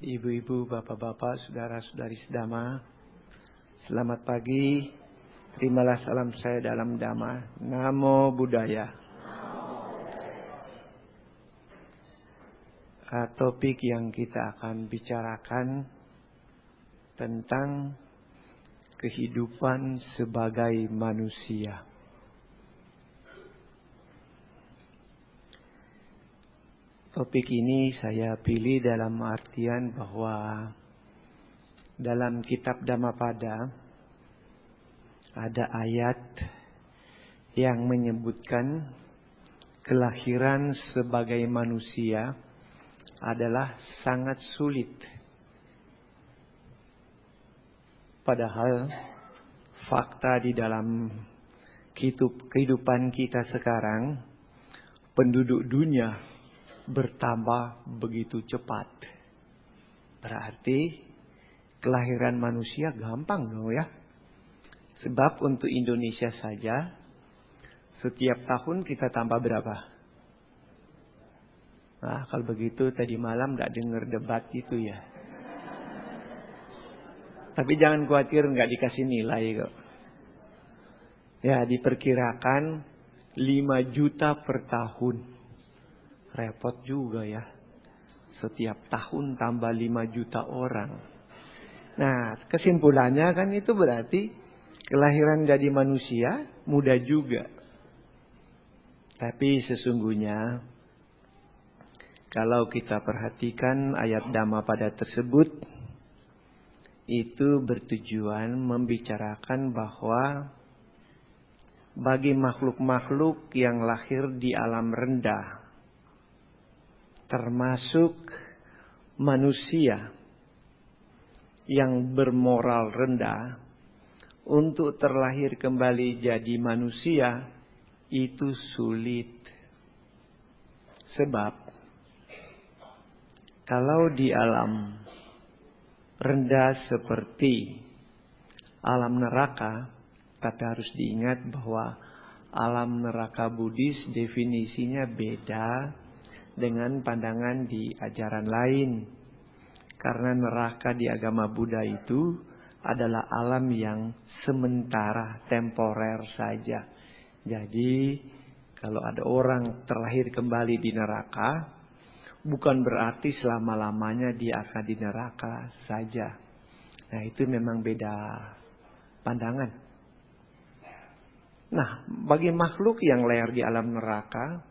Ibu-ibu, bapak-bapak, saudara-saudari sedama, selamat pagi. Terimalah salam saya dalam dhamma. Namo Buddhaya. Topik yang kita akan bicarakan tentang kehidupan sebagai manusia. Topik ini saya pilih dalam artian bahwa dalam kitab Dhammapada ada ayat yang menyebutkan kelahiran sebagai manusia adalah sangat sulit. Padahal fakta di dalam kehidupan kita sekarang, penduduk dunia bertambah begitu cepat. Berarti kelahiran manusia gampang dong ya. Sebab untuk Indonesia saja setiap tahun kita tambah berapa? Nah, kalau begitu tadi malam gak dengar debat itu ya. Tapi jangan khawatir, gak dikasih nilai kok. Ya, diperkirakan 5 juta per tahun. Repot juga ya. Setiap tahun tambah 5 juta orang. Nah, kesimpulannya kan itu berarti kelahiran jadi manusia mudah juga. Tapi sesungguhnya kalau kita perhatikan ayat Dhammapada tersebut, itu bertujuan membicarakan bahwa bagi makhluk-makhluk yang lahir di alam rendah, termasuk manusia yang bermoral rendah, untuk terlahir kembali jadi manusia itu sulit. Sebab kalau di alam rendah seperti alam neraka, tapi harus diingat bahwa alam neraka Buddhis definisinya beda dengan pandangan di ajaran lain. Karena neraka di agama Buddha itu adalah alam yang sementara, temporer saja. Jadi kalau ada orang terlahir kembali di neraka, bukan berarti selama-lamanya dia akan di neraka saja. Nah, itu memang beda pandangan. Nah, bagi makhluk yang lahir di alam neraka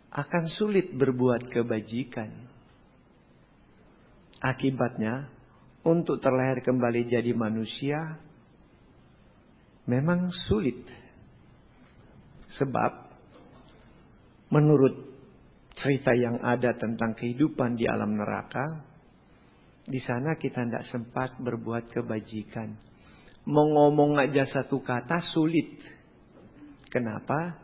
akan sulit berbuat kebajikan. Akibatnya, untuk terlahir kembali jadi manusia memang sulit. Sebab menurut cerita yang ada tentang kehidupan di alam neraka, di sana kita tidak sempat berbuat kebajikan. Mau ngomong aja satu kata sulit. Kenapa?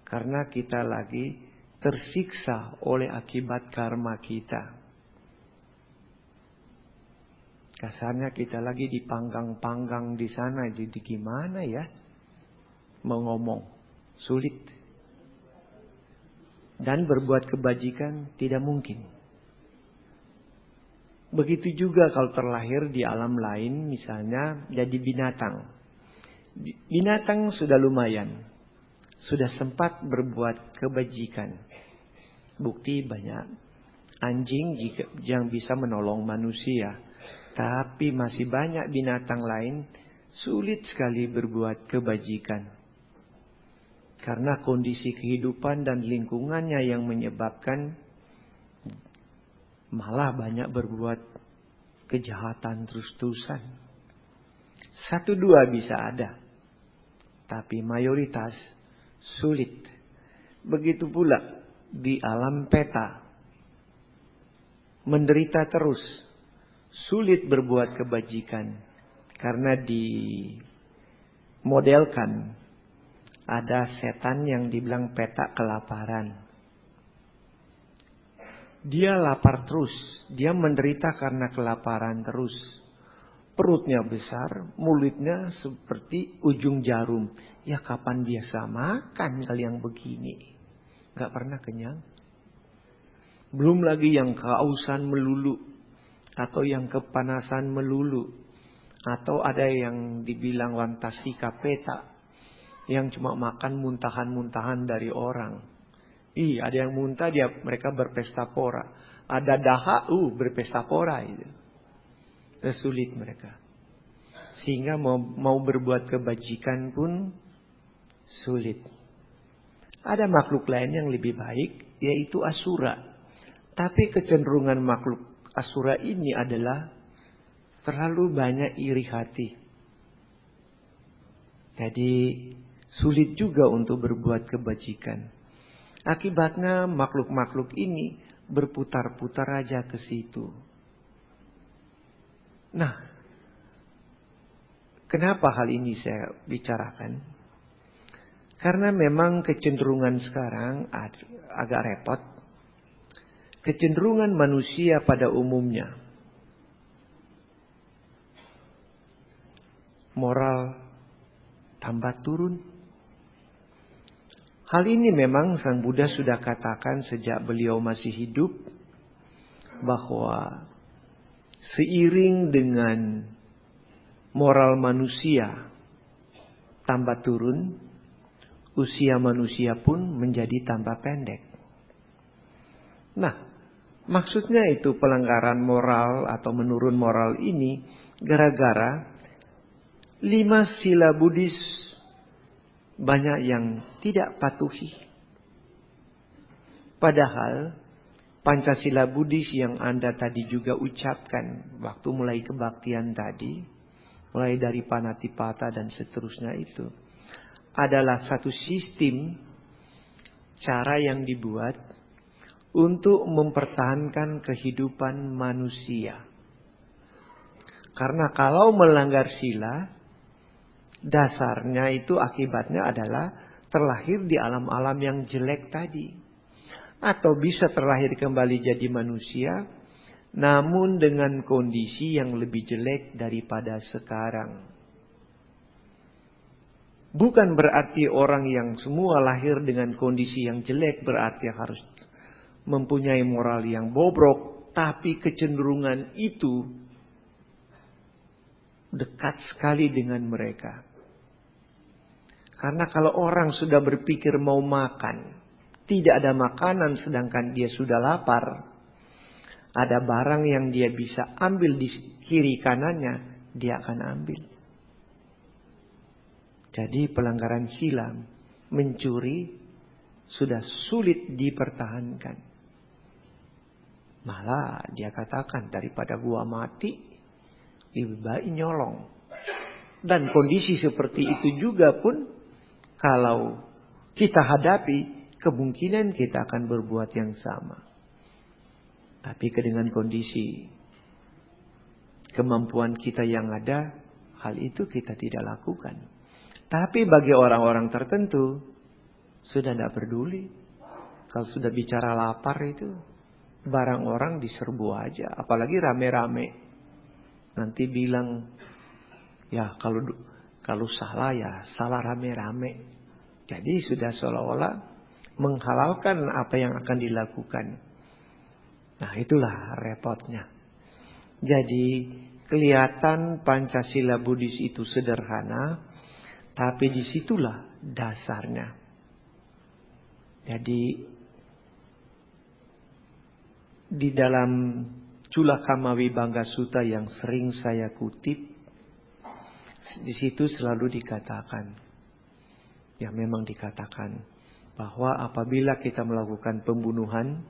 Karena kita lagi tersiksa oleh akibat karma kita. Kasarnya kita lagi dipanggang-panggang di sana. Jadi gimana ya? Mau ngomong sulit. Dan berbuat kebajikan tidak mungkin. Begitu juga kalau terlahir di alam lain, misalnya jadi binatang. Binatang sudah lumayan. Sudah sempat berbuat kebajikan. Bukti banyak. Anjing yang bisa menolong manusia. Tapi masih banyak binatang lain sulit sekali berbuat kebajikan. Karena kondisi kehidupan dan lingkungannya yang menyebabkan malah banyak berbuat kejahatan terus-terusan. 1-2 bisa ada. Tapi mayoritas sulit. Begitu pula di alam peta. Menderita terus. Sulit berbuat kebajikan. Karena dimodelkan. Ada setan yang dibilang peta kelaparan. Dia lapar terus. Dia menderita karena kelaparan terus. Perutnya besar, mulutnya seperti ujung jarum. Ya kapan biasa makan kalau yang begini? Gak pernah kenyang. Belum lagi yang kehausan melulu. Atau yang kepanasan melulu. Atau ada yang dibilang wantasi kapeta. Yang cuma makan muntahan-muntahan dari orang. Ada yang muntah mereka berpesta pora. Ada dahak berpesta pora itu. Sulit mereka. Sehingga mau berbuat kebajikan pun sulit. Ada makhluk lain yang lebih baik, yaitu asura. Tapi kecenderungan makhluk asura ini adalah terlalu banyak iri hati. Jadi sulit juga untuk berbuat kebajikan. Akibatnya makhluk-makhluk ini berputar-putar aja ke situ. Nah, kenapa hal ini saya bicarakan? Karena memang kecenderungan sekarang agak repot. Kecenderungan manusia pada umumnya. Moral tambah turun. Hal ini memang Sang Buddha sudah katakan sejak beliau masih hidup. Bahwa seiring dengan moral manusia tambah turun, usia manusia pun menjadi tambah pendek. Nah, maksudnya itu pelanggaran moral atau menurun moral ini gara-gara 5 sila Buddhis banyak yang tidak patuhi. Padahal Pancasila Buddhis yang Anda tadi juga ucapkan waktu mulai kebaktian tadi, mulai dari Panatipata dan seterusnya itu, adalah satu sistem cara yang dibuat untuk mempertahankan kehidupan manusia. Karena kalau melanggar sila, dasarnya itu akibatnya adalah terlahir di alam-alam yang jelek tadi. Atau bisa terlahir kembali jadi manusia, namun dengan kondisi yang lebih jelek daripada sekarang. Bukan berarti orang yang semua lahir dengan kondisi yang jelek berarti harus mempunyai moral yang bobrok. Tapi kecenderungan itu dekat sekali dengan mereka. Karena kalau orang sudah berpikir mau makan, tidak ada makanan sedangkan dia sudah lapar. Ada barang yang dia bisa ambil di kiri kanannya, dia akan ambil. Jadi pelanggaran sila, mencuri sudah sulit dipertahankan. Malah dia katakan daripada gua mati, lebih baik nyolong. Dan kondisi seperti itu juga pun kalau kita hadapi, kemungkinan kita akan berbuat yang sama. Tapi dengan kondisi kemampuan kita yang ada, hal itu kita tidak lakukan. Tapi bagi orang-orang tertentu, sudah tidak peduli. Kalau sudah bicara lapar itu, barang orang diserbu aja. Apalagi rame-rame. Nanti bilang, ya kalau salah ya salah rame-rame. Jadi sudah seolah-olah menghalalkan apa yang akan dilakukan. Nah, itulah repotnya. Jadi kelihatan Pancasila Buddhis itu sederhana, tapi disitulah dasarnya. Jadi di dalam Cula Wibangga Sutta yang sering saya kutip, di situ selalu dikatakan, ya memang dikatakan, bahwa apabila kita melakukan pembunuhan,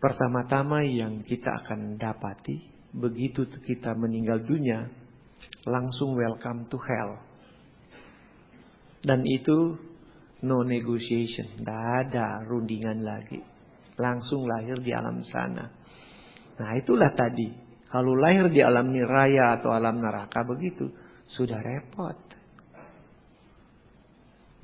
pertama-tama yang kita akan dapati, begitu kita meninggal dunia, langsung welcome to hell. Dan itu no negotiation, tidak ada rundingan lagi. Langsung lahir di alam sana. Nah itulah tadi, kalau lahir di alam niraya atau alam neraka begitu, sudah repot.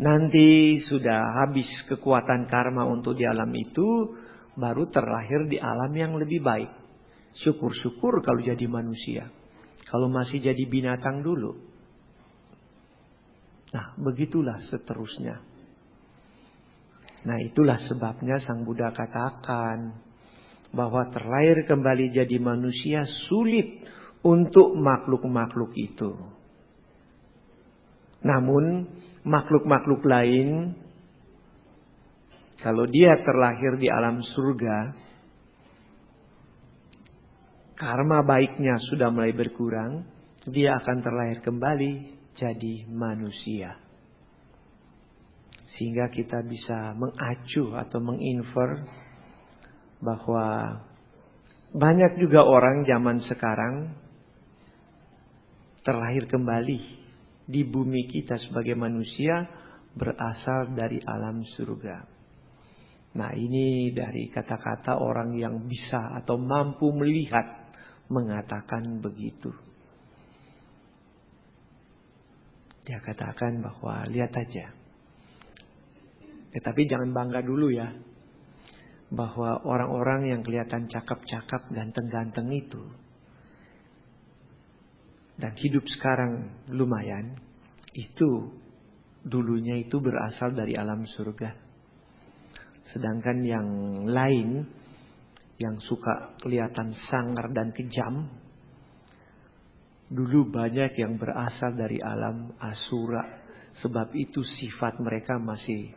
Nanti sudah habis kekuatan karma untuk di alam itu, baru terlahir di alam yang lebih baik. Syukur-syukur kalau jadi manusia. Kalau masih jadi binatang dulu. Nah, begitulah seterusnya. Nah, itulah sebabnya Sang Buddha katakan bahwa terlahir kembali jadi manusia sulit untuk makhluk-makhluk itu. Namun makhluk-makhluk lain, kalau dia terlahir di alam surga, karma baiknya sudah mulai berkurang, dia akan terlahir kembali jadi manusia. Sehingga kita bisa mengacu atau menginfer bahwa banyak juga orang zaman sekarang terlahir kembali di bumi kita sebagai manusia berasal dari alam surga. Nah, ini dari kata-kata orang yang bisa atau mampu melihat mengatakan begitu. Dia katakan bahwa lihat aja. Tetapi jangan bangga dulu ya. Bahwa orang-orang yang kelihatan cakep-cakep, ganteng-ganteng itu. Dan hidup sekarang lumayan. Itu dulunya itu berasal dari alam surga. Sedangkan yang lain, yang suka kelihatan sangar dan kejam, dulu banyak yang berasal dari alam asura. Sebab itu sifat mereka masih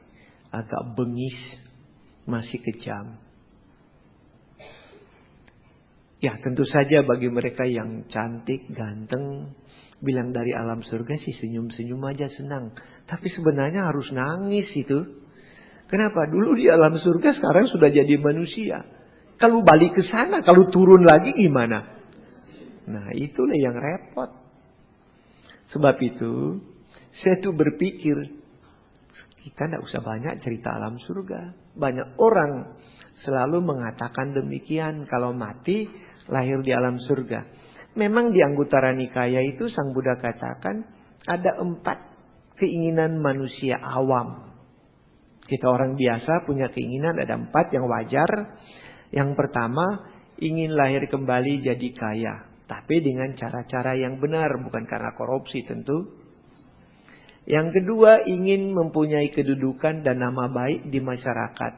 agak bengis, masih kejam. Ya, tentu saja bagi mereka yang cantik, ganteng, bilang dari alam surga sih senyum-senyum aja senang. Tapi sebenarnya harus nangis itu. Kenapa? Dulu di alam surga, sekarang sudah jadi manusia. Kalau balik ke sana, kalau turun lagi gimana? Nah, itulah yang repot. Sebab itu, saya tuh berpikir, kita tidak usah banyak cerita alam surga. Banyak orang selalu mengatakan demikian. Kalau mati, lahir di alam surga. Memang di Anguttara Nikaya itu Sang Buddha katakan ada 4 keinginan manusia awam. Kita orang biasa punya keinginan ada 4 yang wajar. Yang pertama, ingin lahir kembali jadi kaya. Tapi dengan cara-cara yang benar, bukan karena korupsi tentu. Yang kedua, ingin mempunyai kedudukan dan nama baik di masyarakat.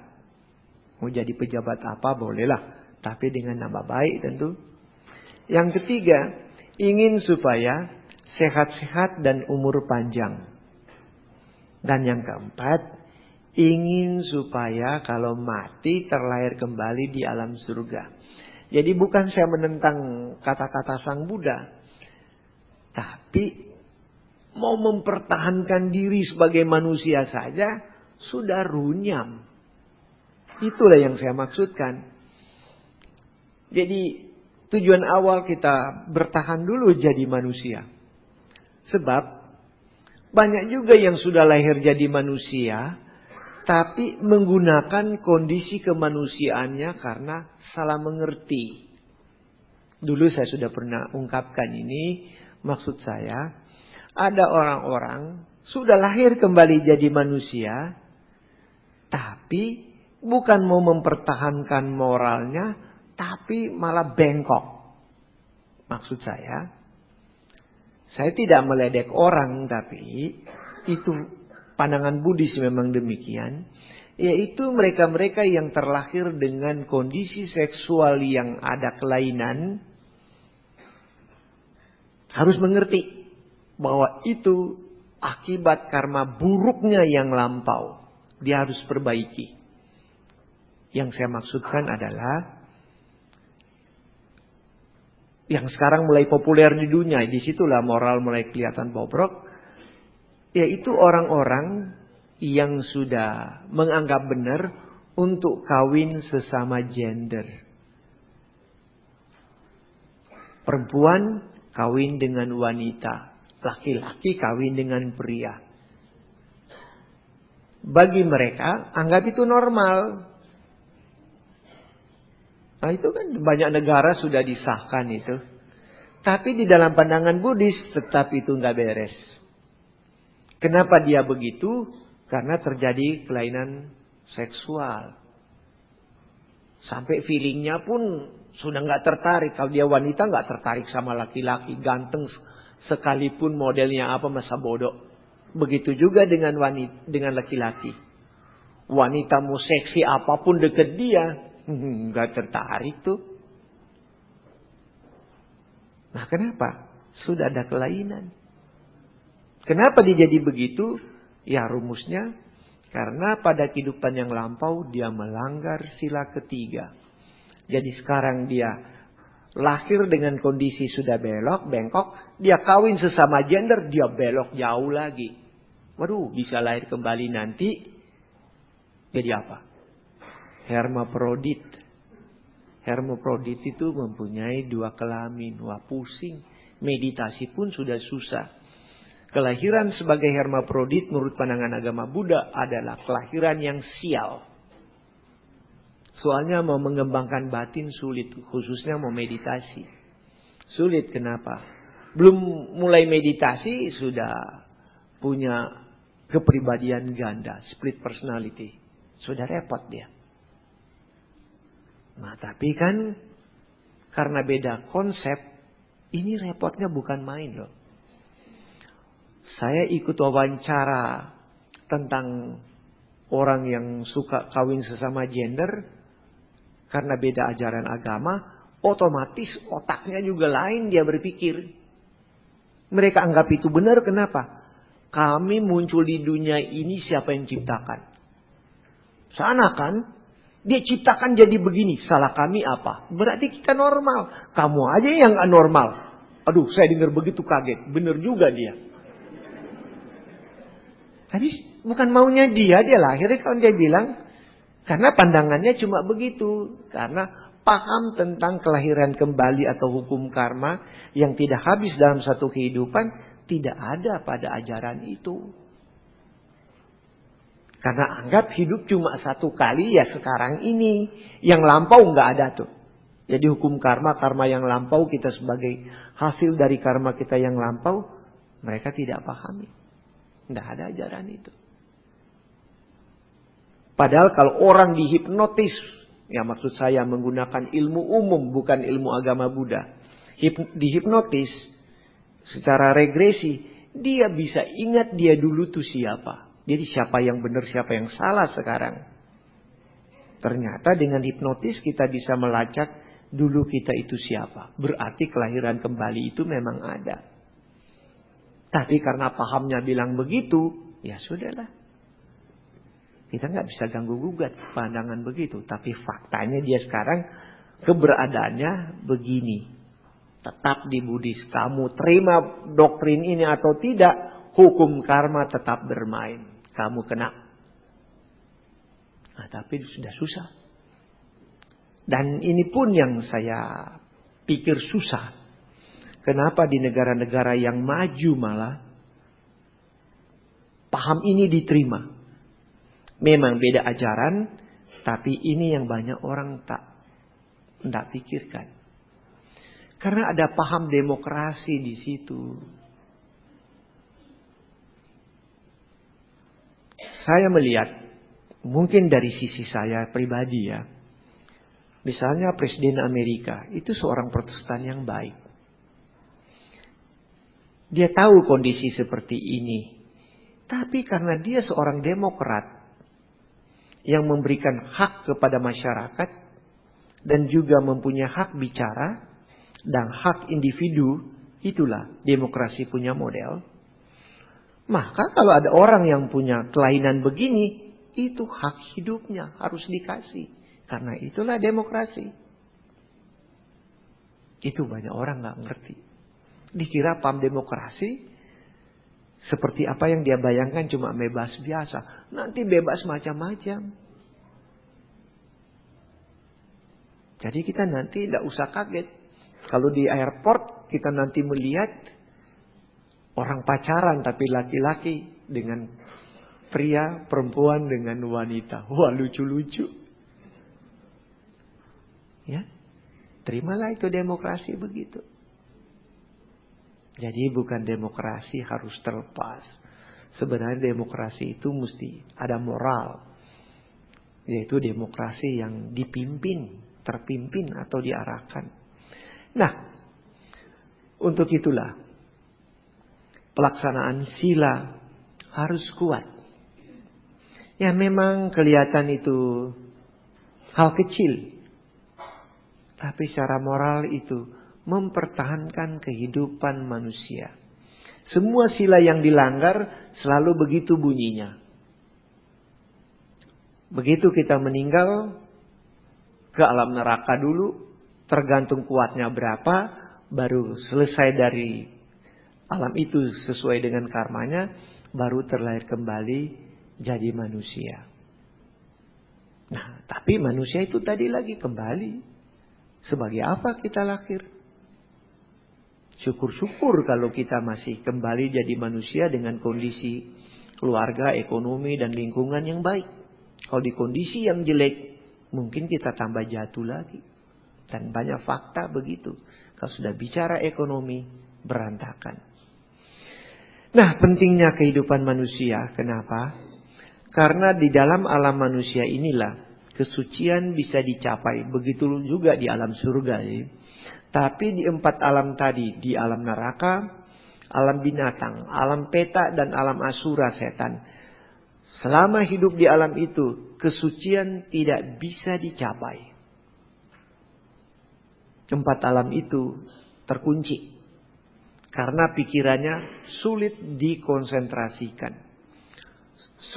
Mau jadi pejabat apa bolehlah, tapi dengan nama baik tentu. Yang ketiga, ingin supaya sehat-sehat dan umur panjang. Dan yang keempat, ingin supaya kalau mati terlahir kembali di alam surga. Jadi bukan saya menentang kata-kata Sang Buddha, tapi mau mempertahankan diri sebagai manusia saja sudah runyam. Itulah yang saya maksudkan. Jadi tujuan awal kita bertahan dulu jadi manusia. Sebab banyak juga yang sudah lahir jadi manusia, tapi menggunakan kondisi kemanusiaannya karena salah mengerti. Dulu saya sudah pernah ungkapkan ini, maksud saya, ada orang-orang sudah lahir kembali jadi manusia, tapi bukan mau mempertahankan moralnya, tapi malah bengkok. Maksud saya tidak meledek orang, tapi itu pandangan Buddhis memang demikian. Yaitu mereka-mereka yang terlahir dengan kondisi seksual yang ada kelainan, harus mengerti bahwa itu akibat karma buruknya yang lampau. Dia harus perbaiki. Yang saya maksudkan adalah yang sekarang mulai populer di dunia, disitulah moral mulai kelihatan bobrok, yaitu orang-orang yang sudah menganggap benar untuk kawin sesama gender. Perempuan kawin dengan wanita, laki-laki kawin dengan pria. Bagi mereka anggap itu normal. Nah, itu kan banyak negara sudah disahkan itu. Tapi di dalam pandangan Buddhis tetap itu nggak beres. Kenapa dia begitu? Karena terjadi kelainan seksual. Sampai feelingnya pun sudah nggak tertarik. Kalau dia wanita nggak tertarik sama laki-laki ganteng sekalipun modelnya apa, masa bodoh. Begitu juga dengan wanita, dengan laki-laki. Wanita mau seksi apapun deket dia, nggak tertarik tuh. Nah kenapa? Sudah ada kelainan. Kenapa dia jadi begitu? Ya rumusnya, karena pada kehidupan yang lampau dia melanggar sila ketiga. Jadi sekarang dia lahir dengan kondisi sudah bengkok. Dia kawin sesama gender, dia belok jauh lagi. Waduh, bisa lahir kembali nanti. Jadi apa? Hermaprodit. Hermaprodit itu mempunyai 2 kelamin. Wah pusing. Meditasi pun sudah susah. Kelahiran sebagai hermaprodit menurut pandangan agama Buddha adalah kelahiran yang sial. Soalnya mau mengembangkan batin sulit. Khususnya mau meditasi. Sulit kenapa? Belum mulai meditasi sudah punya kepribadian ganda. Split personality. Sudah repot dia. Nah tapi kan karena beda konsep, ini repotnya bukan main loh. Saya ikut wawancara tentang orang yang suka kawin sesama gender. Karena beda ajaran agama, otomatis otaknya juga lain dia berpikir. Mereka anggap itu benar, kenapa? Kami muncul di dunia ini siapa yang ciptakan? Sana kan, dia ciptakan jadi begini. Salah kami apa? Berarti kita normal. Kamu aja yang gak normal. Aduh, saya dengar begitu kaget. Bener juga dia. Tapi bukan maunya dia lahir kalau dia bilang. Karena pandangannya cuma begitu. Karena paham tentang kelahiran kembali atau hukum karma yang tidak habis dalam satu kehidupan. Tidak ada pada ajaran itu. Karena anggap hidup cuma satu kali ya sekarang ini. Yang lampau nggak ada tuh. Jadi hukum karma yang lampau kita sebagai hasil dari karma kita yang lampau. Mereka tidak pahami. Nggak ada ajaran itu. Padahal kalau orang dihipnotis. Ya maksud saya menggunakan ilmu umum bukan ilmu agama Buddha. Dihipnotis secara regresi. Dia bisa ingat dia dulu tuh siapa. Jadi siapa yang benar, siapa yang salah sekarang. Ternyata dengan hipnotis kita bisa melacak dulu kita itu siapa. Berarti kelahiran kembali itu memang ada. Tapi karena pahamnya bilang begitu, ya sudahlah. Kita nggak bisa ganggu gugat pandangan begitu. Tapi faktanya dia sekarang keberadaannya begini. Tetap di Buddhis. Kamu terima doktrin ini atau tidak, hukum karma tetap bermain. Kamu kena. Nah, tapi sudah susah. Dan ini pun yang saya pikir susah. Kenapa di negara-negara yang maju malah paham ini diterima. Memang beda ajaran, tapi ini yang banyak orang tidak pikirkan. Karena ada paham demokrasi di situ. Saya melihat, mungkin dari sisi saya pribadi ya. Misalnya Presiden Amerika, itu seorang Protestan yang baik. Dia tahu kondisi seperti ini. Tapi karena dia seorang Demokrat, yang memberikan hak kepada masyarakat, dan juga mempunyai hak bicara, dan hak individu, itulah demokrasi punya model. Maka kalau ada orang yang punya kelainan begini, itu hak hidupnya harus dikasih. Karena itulah demokrasi. Itu banyak orang gak ngerti. Dikira paham demokrasi, seperti apa yang dia bayangkan cuma bebas biasa. Nanti bebas macam-macam. Jadi kita nanti tidak usah kaget. Kalau di airport kita nanti melihat orang pacaran tapi laki-laki dengan pria, perempuan dengan wanita. Wah lucu-lucu. Ya, terimalah itu demokrasi begitu. Jadi bukan demokrasi harus terlepas. Sebenarnya demokrasi itu mesti ada moral. Yaitu demokrasi yang dipimpin, terpimpin atau diarahkan. Nah, untuk itulah pelaksanaan sila harus kuat. Ya memang kelihatan itu hal kecil. Tapi secara moral itu mempertahankan kehidupan manusia. Semua sila yang dilanggar selalu begitu bunyinya. Begitu kita meninggal ke alam neraka dulu, tergantung kuatnya berapa, baru selesai dari alam itu sesuai dengan karmanya, baru terlahir kembali jadi manusia. Nah, tapi manusia itu tadi lagi kembali. Sebagai apa kita lahir? Syukur-syukur kalau kita masih kembali jadi manusia dengan kondisi keluarga, ekonomi, dan lingkungan yang baik. Kalau di kondisi yang jelek, mungkin kita tambah jatuh lagi. Dan banyak fakta begitu. Kalau sudah bicara ekonomi, berantakan. Nah, pentingnya kehidupan manusia. Kenapa? Karena di dalam alam manusia inilah kesucian bisa dicapai. Begitu juga di alam surga. Ya. Tapi di 4 alam tadi, di alam neraka, alam binatang, alam peta, dan alam asura setan. Selama hidup di alam itu, kesucian tidak bisa dicapai. 4 alam itu terkunci. Karena pikirannya sulit dikonsentrasikan.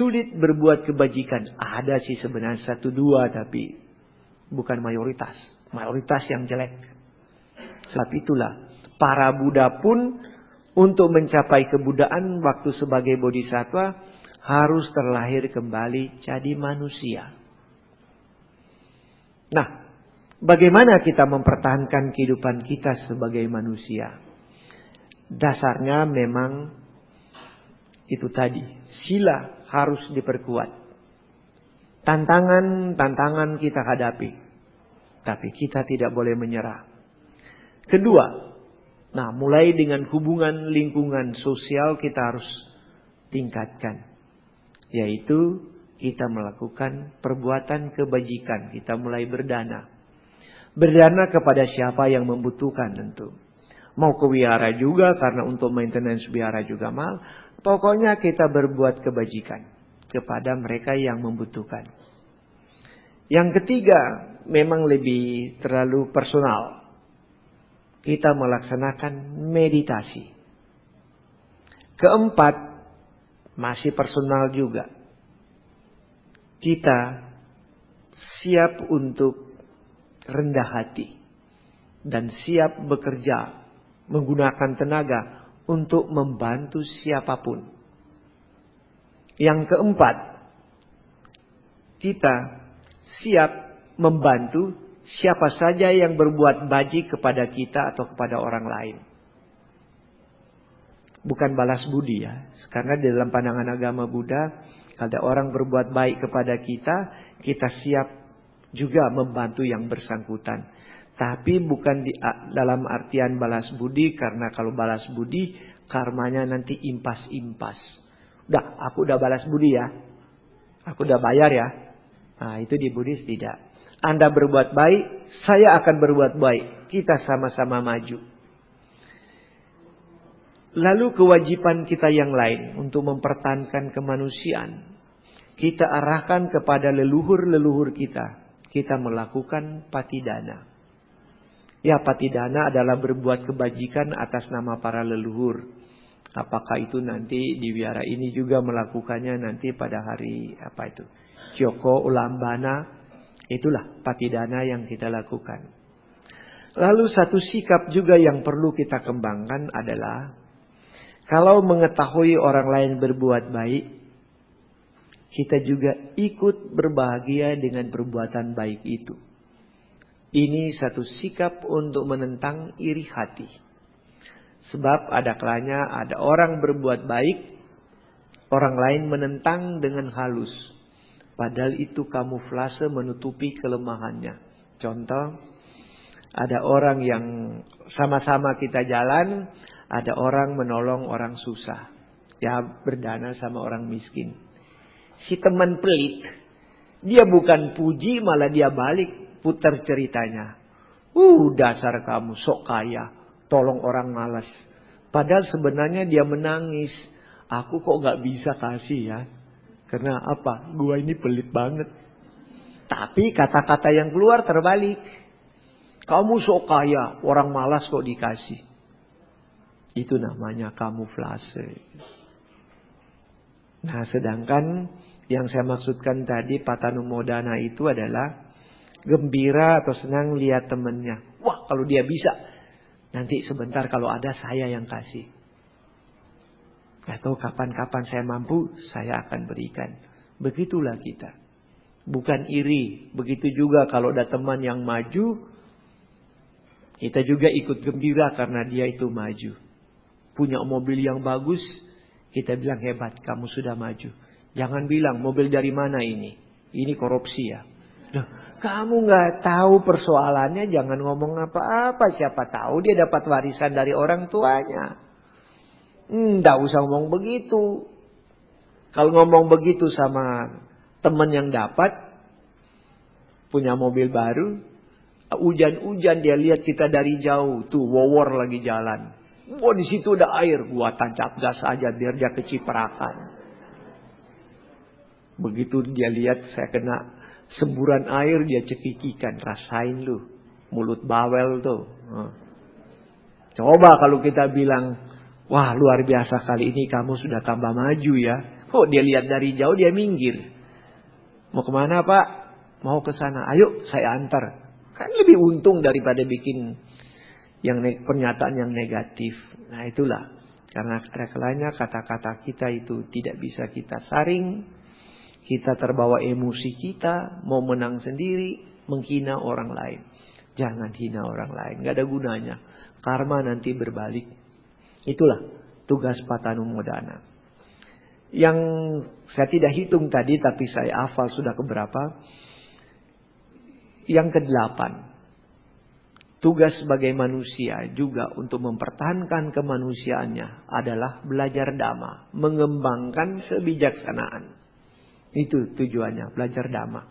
Sulit berbuat kebajikan. Ada sih sebenarnya 1-2 tapi bukan mayoritas. Mayoritas yang jelek. Sebab itulah para Buddha pun untuk mencapai kebudaan waktu sebagai bodhisattva harus terlahir kembali jadi manusia. Nah, bagaimana kita mempertahankan kehidupan kita sebagai manusia? Dasarnya memang itu tadi. Sila harus diperkuat. Tantangan kita hadapi. Tapi kita tidak boleh menyerah. Kedua, nah mulai dengan hubungan lingkungan sosial kita harus tingkatkan. Yaitu kita melakukan perbuatan kebajikan. Kita mulai berdana. Berdana kepada siapa yang membutuhkan tentu. Mau ke wihara juga karena untuk maintenance wihara juga mahal. Pokoknya kita berbuat kebajikan kepada mereka yang membutuhkan. Yang ketiga, memang lebih terlalu personal. Kita melaksanakan meditasi. Keempat, masih personal juga. Kita siap untuk rendah hati. Dan siap bekerja, menggunakan tenaga untuk membantu siapapun. Yang keempat, kita siap membantu siapa saja yang berbuat baik kepada kita atau kepada orang lain. Bukan balas budi ya. Karena di dalam pandangan agama Buddha, kalau ada orang berbuat baik kepada kita, kita siap juga membantu yang bersangkutan. Tapi bukan dalam artian balas budi, karena kalau balas budi karmanya nanti impas-impas. Aku udah balas budi ya. Aku udah bayar ya. Nah, itu di Buddhis tidak. Anda berbuat baik, saya akan berbuat baik. Kita sama-sama maju. Lalu kewajiban kita yang lain untuk mempertahankan kemanusiaan. Kita arahkan kepada leluhur-leluhur kita. Kita melakukan patidana. Ya, patidana adalah berbuat kebajikan atas nama para leluhur. Apakah itu nanti di wihara ini juga melakukannya nanti pada hari Joko Ulambana. Itulah patidana yang kita lakukan. Lalu satu sikap juga yang perlu kita kembangkan adalah kalau mengetahui orang lain berbuat baik, kita juga ikut berbahagia dengan perbuatan baik itu. Ini satu sikap untuk menentang iri hati. Sebab ada kalanya ada orang berbuat baik, orang lain menentang dengan halus. Padahal itu kamuflase menutupi kelemahannya. Contoh, ada orang yang sama-sama kita jalan, ada orang menolong orang susah. Ya, berdana sama orang miskin. Si teman pelit, dia bukan puji, malah dia balik. Putar ceritanya. Dasar kamu sok kaya. Tolong orang malas. Padahal sebenarnya dia menangis. Aku kok gak bisa kasih ya. Karena apa? Gua ini pelit banget. Tapi kata-kata yang keluar terbalik. Kamu sok kaya, orang malas kok dikasih. Itu namanya kamuflase. Nah, sedangkan yang saya maksudkan tadi patanumodana itu adalah gembira atau senang lihat temannya. Wah, kalau dia bisa, nanti sebentar kalau ada saya yang kasih. Atau kapan-kapan saya mampu, saya akan berikan. Begitulah kita. Bukan iri. Begitu juga kalau ada teman yang maju, kita juga ikut gembira karena dia itu maju. Punya mobil yang bagus, kita bilang hebat, kamu sudah maju. Jangan bilang mobil dari mana ini. Ini korupsi ya. Loh, kamu nggak tahu persoalannya, jangan ngomong apa-apa. Siapa tahu dia dapat warisan dari orang tuanya. Nggak usah ngomong begitu. Kalau ngomong begitu sama teman yang dapat punya mobil baru, hujan-hujan dia lihat kita dari jauh, tuh wowor lagi jalan. Wah, di situ ada air, gua tancap gas aja biar dia keciprakan. Begitu dia lihat saya kena semburan air, dia cekikikan, rasain lu, mulut bawel tuh. Coba kalau kita bilang, wah luar biasa kali ini kamu sudah tambah maju ya. Oh, dia lihat dari jauh dia minggir. Mau kemana Pak? Mau ke sana. Ayo saya antar. Kan lebih untung daripada bikin yang pernyataan yang negatif. Nah itulah. Karena ada kalanya kata-kata kita itu tidak bisa kita saring. Kita terbawa emosi kita. Mau menang sendiri. Menghina orang lain. Jangan hina orang lain. Gak ada gunanya. Karma nanti berbalik. Itulah tugas patanumodana. Yang saya tidak hitung tadi tapi saya hafal sudah keberapa. Yang ke-8. Tugas sebagai manusia juga untuk mempertahankan kemanusiaannya adalah belajar dhamma. Mengembangkan kebijaksanaan. Itu tujuannya, belajar dhamma.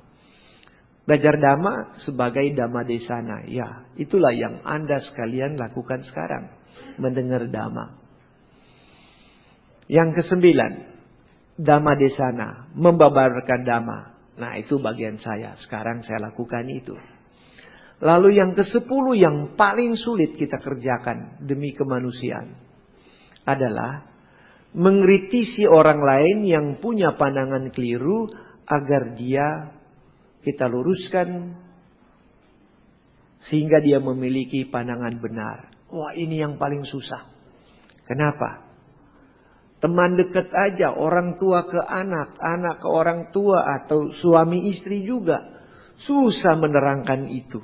Belajar dhamma sebagai dhamma desana. Ya, itulah yang Anda sekalian lakukan sekarang. Mendengar dhamma. Yang ke-9. Dhamma desana. Membabarkan dhamma. Nah itu bagian saya. Sekarang saya lakukan itu. Lalu yang ke-10 yang paling sulit kita kerjakan demi kemanusiaan. Adalah mengkritisi orang lain yang punya pandangan keliru. Agar dia kita luruskan. Sehingga dia memiliki pandangan benar. Wah ini yang paling susah. Kenapa? Teman dekat aja, orang tua ke anak, anak ke orang tua atau suami istri juga. Susah menerangkan itu.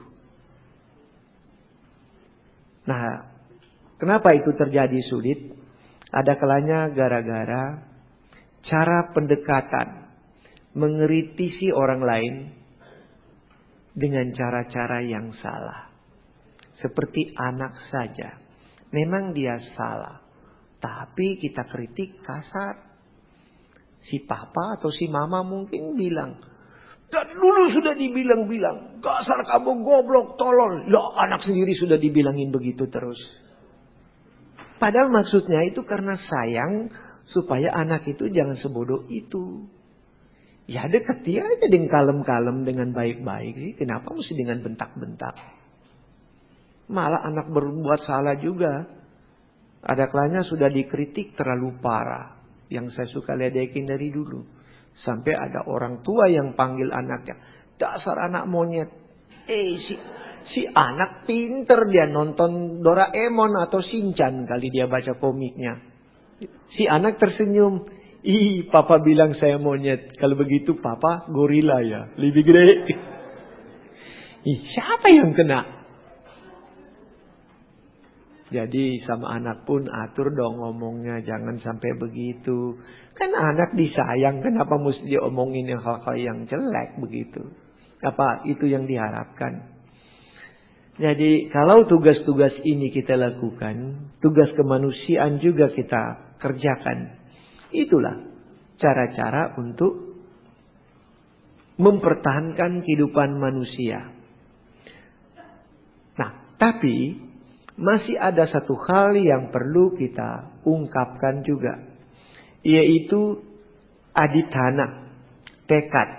Nah, kenapa itu terjadi sulit? Ada kalanya gara-gara cara pendekatan. Mengkritisi orang lain dengan cara-cara yang salah. Seperti anak saja. Memang dia salah. Tapi kita kritik kasar. Si papa atau si mama mungkin bilang. Dan dulu sudah dibilang-bilang. Dasar kamu goblok tolol. Ya anak sendiri sudah dibilangin begitu terus. Padahal maksudnya itu karena sayang. Supaya anak itu jangan sebodoh itu. Ya dekati aja dengan kalem-kalem dengan baik-baik sih. Kenapa mesti dengan bentak-bentak? Malah anak berbuat salah juga. Ada kalanya sudah dikritik terlalu parah. Yang saya suka ledekin dari dulu. Sampai ada orang tua yang panggil anaknya. Dasar anak monyet. Si anak pinter dia nonton Doraemon atau Shinchan kali dia baca komiknya. Si anak tersenyum. Ih papa bilang saya monyet. Kalau begitu papa gorila ya. Lebih gede. Siapa yang kena? Jadi sama anak pun atur dong ngomongnya. Jangan sampai begitu. Kan anak disayang. Kenapa mesti diomongin yang hal-hal yang jelek begitu. Apa itu yang diharapkan. Jadi kalau tugas-tugas ini kita lakukan. Tugas kemanusiaan juga kita kerjakan. Itulah cara-cara untuk mempertahankan kehidupan manusia. Nah tapi masih ada satu hal yang perlu kita ungkapkan juga. Yaitu adithana. tekad.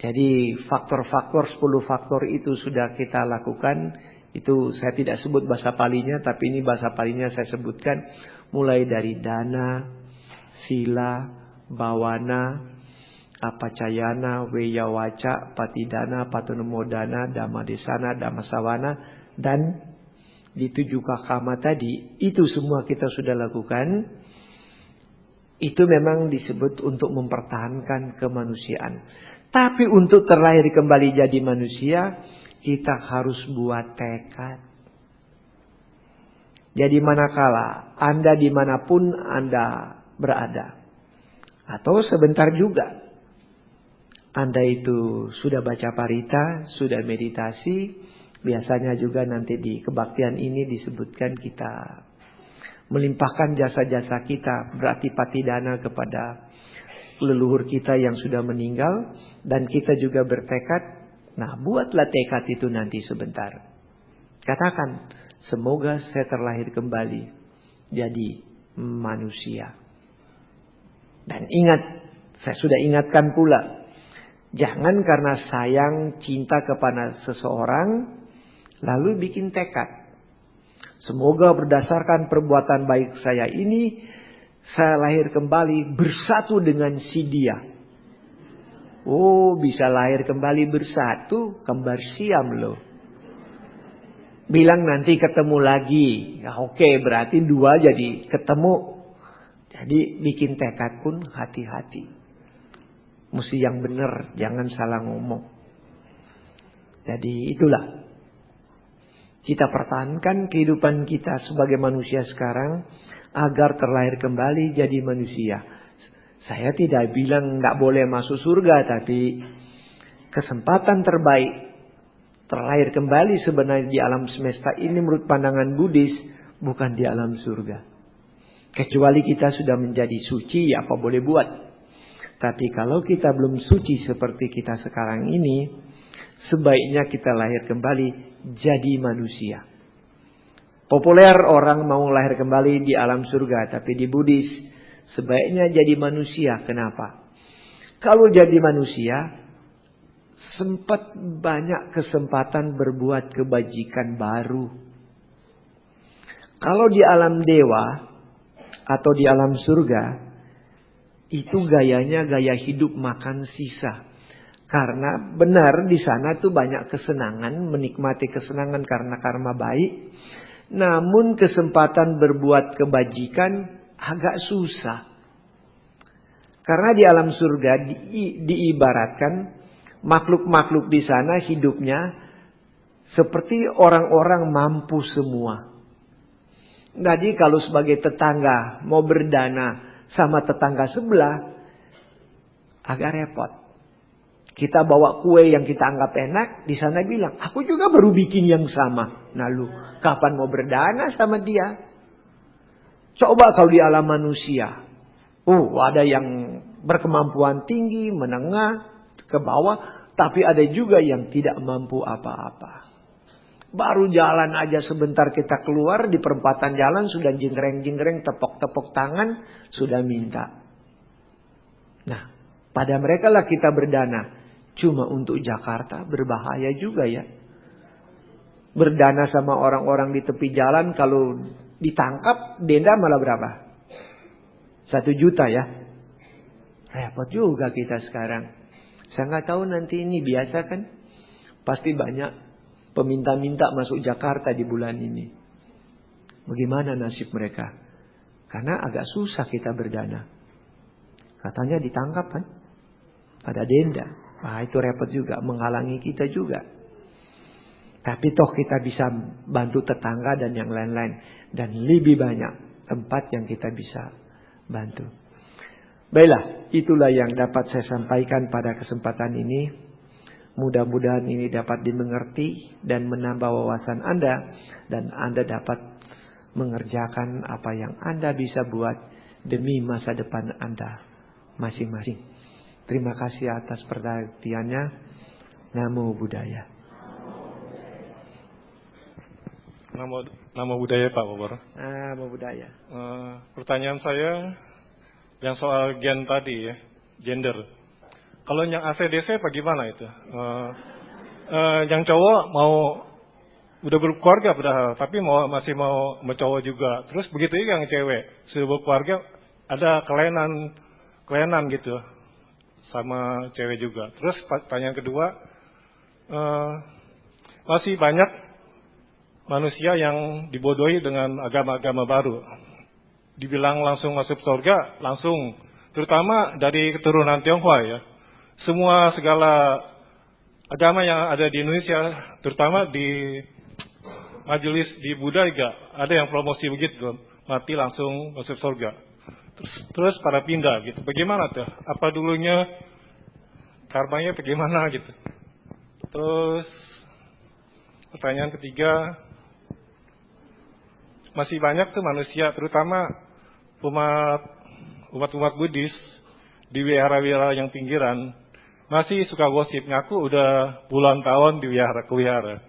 Jadi faktor-faktor, 10 faktor itu sudah kita lakukan. Itu saya tidak sebut bahasa Palinya, tapi ini bahasa Palinya saya sebutkan. Mulai dari dana, sila, bawana, apacayana, weyawaca, patidana, patunumodana, dhammadesana, dhammasawana, dan di 7 kakama tadi. Itu semua kita sudah lakukan. Itu memang disebut untuk mempertahankan kemanusiaan. Tapi untuk terlahir kembali jadi manusia, kita harus buat tekad. Jadi manakala Anda dimanapun Anda berada, atau sebentar juga Anda itu sudah baca parita, sudah meditasi, biasanya juga nanti di kebaktian ini disebutkan kita melimpahkan jasa-jasa kita, berarti patidana kepada leluhur kita yang sudah meninggal, dan kita juga bertekad. Nah, buatlah tekad itu nanti sebentar. Katakan, semoga saya terlahir kembali jadi manusia. Dan ingat, saya sudah ingatkan pula, jangan karena sayang cinta kepada seseorang lalu bikin tekad. Semoga berdasarkan perbuatan baik saya ini, saya lahir kembali bersatu dengan si dia. Oh, bisa lahir kembali bersatu, kembar siam loh. Bilang nanti ketemu lagi. Ya, oke, berarti 2 jadi ketemu. Jadi bikin tekad pun hati-hati. Mesti yang benar, jangan salah ngomong. Jadi itulah. Kita pertahankan kehidupan kita sebagai manusia sekarang agar terlahir kembali jadi manusia. Saya tidak bilang tidak boleh masuk surga, tapi kesempatan terbaik terlahir kembali sebenarnya di alam semesta ini menurut pandangan Buddhis bukan di alam surga. Kecuali kita sudah menjadi suci, ya apa boleh buat. Tapi kalau kita belum suci seperti kita sekarang ini, sebaiknya kita lahir kembali jadi manusia. Populer orang mau lahir kembali di alam surga, tapi di Buddhis sebaiknya jadi manusia. Kenapa? Kalau jadi manusia, sempat banyak kesempatan berbuat kebajikan baru. Kalau di alam dewa atau di alam surga, itu gayanya gaya hidup makan sisa. Karena benar di sana tuh banyak kesenangan, menikmati kesenangan karena karma baik. Namun kesempatan berbuat kebajikan agak susah. Karena di alam surga diibaratkan makhluk-makhluk di sana hidupnya seperti orang-orang mampu semua. Jadi kalau sebagai tetangga mau berdana sama tetangga sebelah agak repot. Kita bawa kue yang kita anggap enak, di sana bilang, aku juga baru bikin yang sama. Nah lu, kapan mau berdana sama dia? Coba kalau di alam manusia. Ada yang berkemampuan tinggi, menengah, ke bawah. Tapi ada juga yang tidak mampu apa-apa. Baru jalan aja sebentar kita keluar, di perempatan jalan sudah jingkreng-jingkreng, tepok-tepok tangan, sudah minta. Nah, pada mereka lah kita berdana. Cuma untuk Jakarta berbahaya juga ya. Berdana sama orang-orang di tepi jalan, kalau ditangkap denda malah berapa? 1 juta ya. Repot juga kita sekarang. Saya nggak tahu nanti ini biasa kan. Pasti banyak peminta-minta masuk Jakarta di bulan ini. Bagaimana nasib mereka? Karena agak susah kita berdana. Katanya ditangkap kan. Ada denda. Itu repot juga. Menghalangi kita juga. Tapi toh kita bisa bantu tetangga dan yang lain-lain. Dan lebih banyak tempat yang kita bisa bantu. Baiklah, itulah yang dapat saya sampaikan pada kesempatan ini. Mudah-mudahan ini dapat dimengerti dan menambah wawasan Anda. Dan Anda dapat mengerjakan apa yang Anda bisa buat demi masa depan Anda masing-masing. Terima kasih atas perhatiannya. Namo Buddhaya. Namo Buddhaya Pak Bobor. Namo Buddhaya. Pertanyaan saya yang soal gen tadi ya. gender. Kalau yang ACDC bagaimana itu? Yang cowok udah berkeluarga padahal, tapi masih mau cowok juga. Terus begitu juga yang cewek, sudah berkeluarga, ada kelainan gitu sama cewek juga. Terus pertanyaan kedua, masih banyak manusia yang dibodohi dengan agama-agama baru. Dibilang langsung masuk surga, langsung. Terutama dari keturunan Tionghoa ya. Segala agama yang ada di Indonesia, terutama di majelis di Buddha juga, ada yang promosi begitu, mati langsung masuk surga. Terus pada pindah gitu. Bagaimana tuh? Apa dulunya karmanya bagaimana gitu? Terus pertanyaan ketiga, masih banyak tuh manusia, terutama umat Buddhis di wihara-wihara yang pinggiran, masih suka gosip, ngaku udah puluhan tahun di wihara.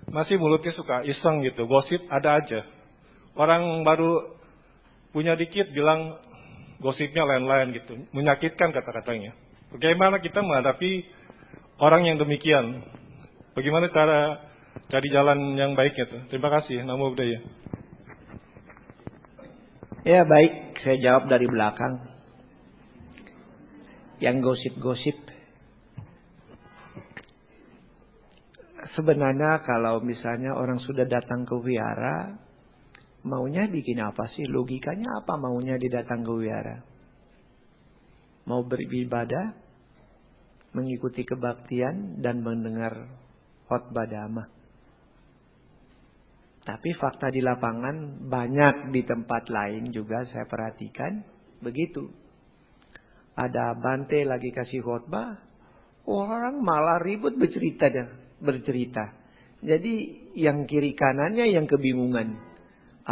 Masih mulutnya suka iseng gitu, gosip ada aja. Orang baru punya dikit bilang gosipnya lain-lain gitu, menyakitkan kata-katanya. Bagaimana kita menghadapi orang yang demikian? Bagaimana cara cari jalan yang baiknya tuh? Terima kasih. Namo Buddhaya. Ya baik, saya jawab dari belakang. Yang gosip-gosip, sebenarnya kalau misalnya orang sudah datang ke wihara, maunya bikin apa sih? Logikanya apa maunya didatang ke wihara? Mau beribadah, mengikuti kebaktian, dan mendengar khotbah dhamma. Tapi fakta di lapangan banyak di tempat lain juga saya perhatikan begitu. Ada Bante lagi kasih khotbah, orang malah ribut bercerita. Jadi yang kiri kanannya yang kebingungan.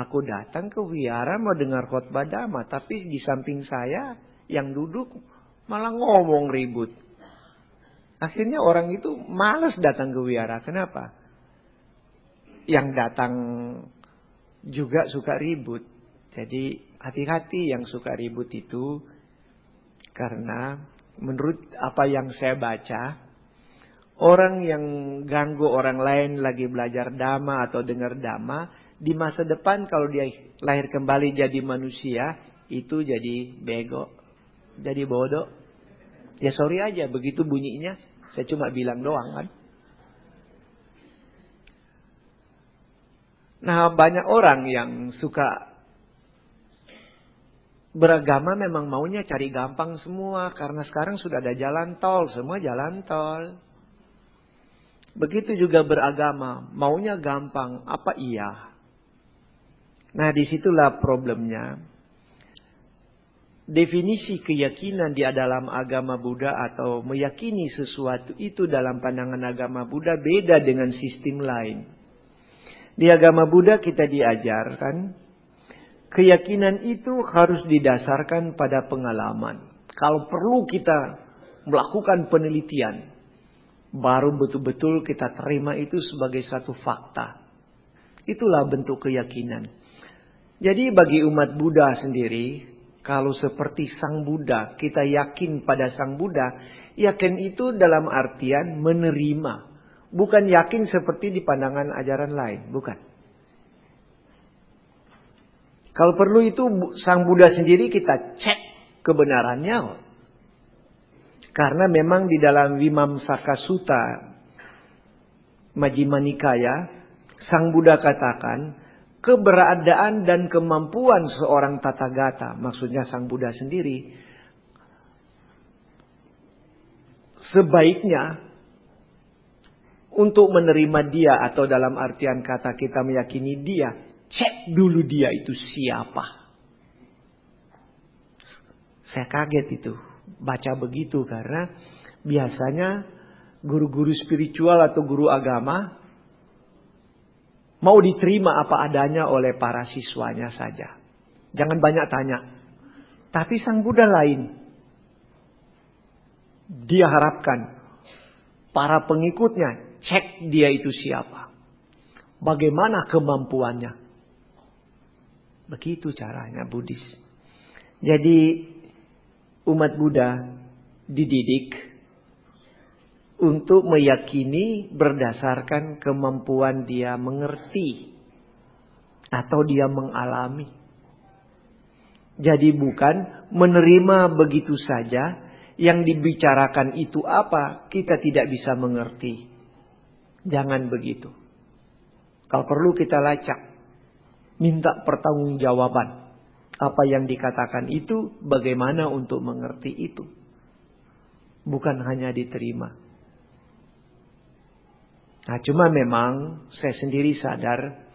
Aku datang ke wihara mau dengar khotbah dhamma, tapi di samping saya yang duduk malah ngomong ribut. Akhirnya orang itu malas datang ke wihara. Kenapa? Yang datang juga suka ribut. Jadi hati-hati yang suka ribut itu. Karena menurut apa yang saya baca, orang yang ganggu orang lain lagi belajar dhamma atau dengar dhamma, di masa depan kalau dia lahir kembali jadi manusia, itu jadi bego, jadi bodoh. Ya sorry aja, begitu bunyinya. Saya cuma bilang doang kan. Nah, banyak orang yang suka beragama memang maunya cari gampang semua. Karena sekarang sudah ada jalan tol. Semua jalan tol. Begitu juga beragama. Maunya gampang. Apa iya? Nah, disitulah problemnya. Definisi keyakinan di dalam agama Buddha atau meyakini sesuatu itu dalam pandangan agama Buddha beda dengan sistem lain. Di agama Buddha kita diajarkan keyakinan itu harus didasarkan pada pengalaman. Kalau perlu kita melakukan penelitian, baru betul-betul kita terima itu sebagai satu fakta. Itulah bentuk keyakinan. Jadi bagi umat Buddha sendiri, kalau seperti Sang Buddha, kita yakin pada Sang Buddha, yakin itu dalam artian menerima. Bukan yakin seperti di pandangan ajaran lain, bukan. Kalau perlu itu Sang Buddha sendiri kita cek kebenarannya. Karena memang di dalam Vimamsaka Sutta Majjhima Nikaya, Sang Buddha katakan keberadaan dan kemampuan seorang Tathagata, maksudnya Sang Buddha sendiri, sebaiknya untuk menerima dia atau dalam artian kata kita meyakini dia, cek dulu dia itu siapa. Saya kaget itu baca begitu karena biasanya guru-guru spiritual atau guru agama mau diterima apa adanya oleh para siswanya saja. Jangan banyak tanya. Tapi Sang Buddha lain. Dia harapkan para pengikutnya cek dia itu siapa. Bagaimana kemampuannya. Begitu caranya Buddhis. Jadi umat Buddha dididik untuk meyakini berdasarkan kemampuan dia mengerti atau dia mengalami. Jadi bukan menerima begitu saja, yang dibicarakan itu apa, kita tidak bisa mengerti. Jangan begitu. Kalau perlu kita lacak, minta pertanggungjawaban. Apa yang dikatakan itu, bagaimana untuk mengerti itu. Bukan hanya diterima. Nah, cuma memang saya sendiri sadar,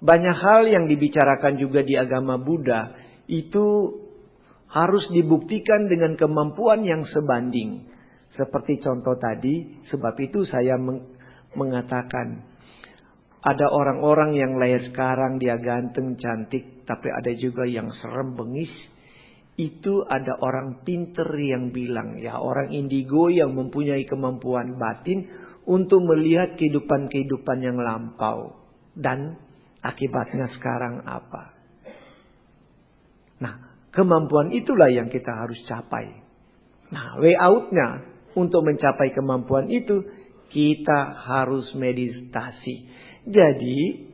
banyak hal yang dibicarakan juga di agama Buddha, itu harus dibuktikan dengan kemampuan yang sebanding. Seperti contoh tadi, sebab itu saya mengatakan, ada orang-orang yang lahir sekarang dia ganteng, cantik, tapi ada juga yang serem, bengis. Itu ada orang pinter yang bilang, ya orang indigo yang mempunyai kemampuan batin untuk melihat kehidupan-kehidupan yang lampau. Dan akibatnya sekarang apa. Nah, kemampuan itulah yang kita harus capai. Nah, way out-nya untuk mencapai kemampuan itu, kita harus meditasi. Jadi,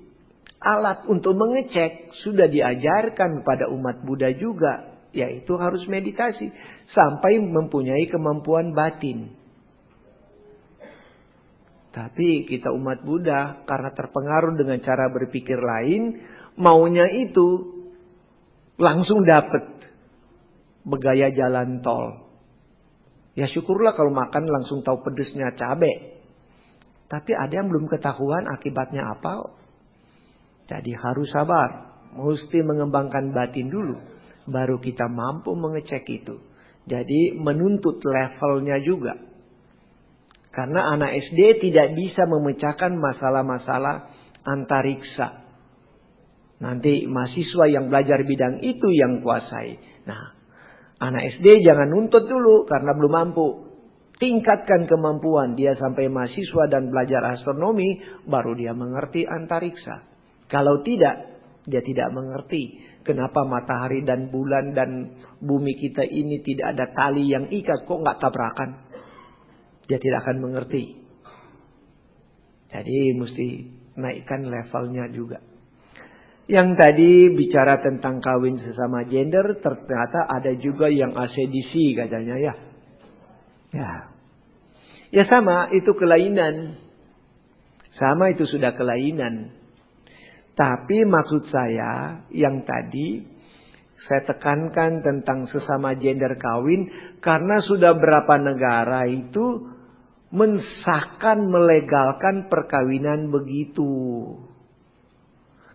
alat untuk mengecek sudah diajarkan pada umat Buddha juga, yaitu harus meditasi sampai mempunyai kemampuan batin. Tapi kita umat Buddha karena terpengaruh dengan cara berpikir lain, maunya itu langsung dapat bergaya jalan tol. Ya syukurlah kalau makan langsung tahu pedesnya cabai. Tapi ada yang belum ketahuan akibatnya apa. Jadi harus sabar. Mesti mengembangkan batin dulu. Baru kita mampu mengecek itu. Jadi menuntut levelnya juga. Karena anak SD tidak bisa memecahkan masalah-masalah antariksa. Nanti mahasiswa yang belajar bidang itu yang kuasai. Nah, anak SD jangan nuntut dulu karena belum mampu. Tingkatkan kemampuan dia sampai mahasiswa dan belajar astronomi, baru dia mengerti antariksa. Kalau tidak, dia tidak mengerti kenapa matahari dan bulan dan bumi kita ini tidak ada tali yang ikat, kok nggak tabrakan. Dia tidak akan mengerti. Jadi mesti naikkan levelnya juga. Yang tadi bicara tentang kawin sesama gender, ternyata ada juga yang ACDC katanya ya. Ya sama, itu kelainan. Sama itu sudah kelainan. Tapi maksud saya yang tadi saya tekankan tentang sesama gender kawin karena sudah berapa negara itu mensahkan, melegalkan perkawinan begitu.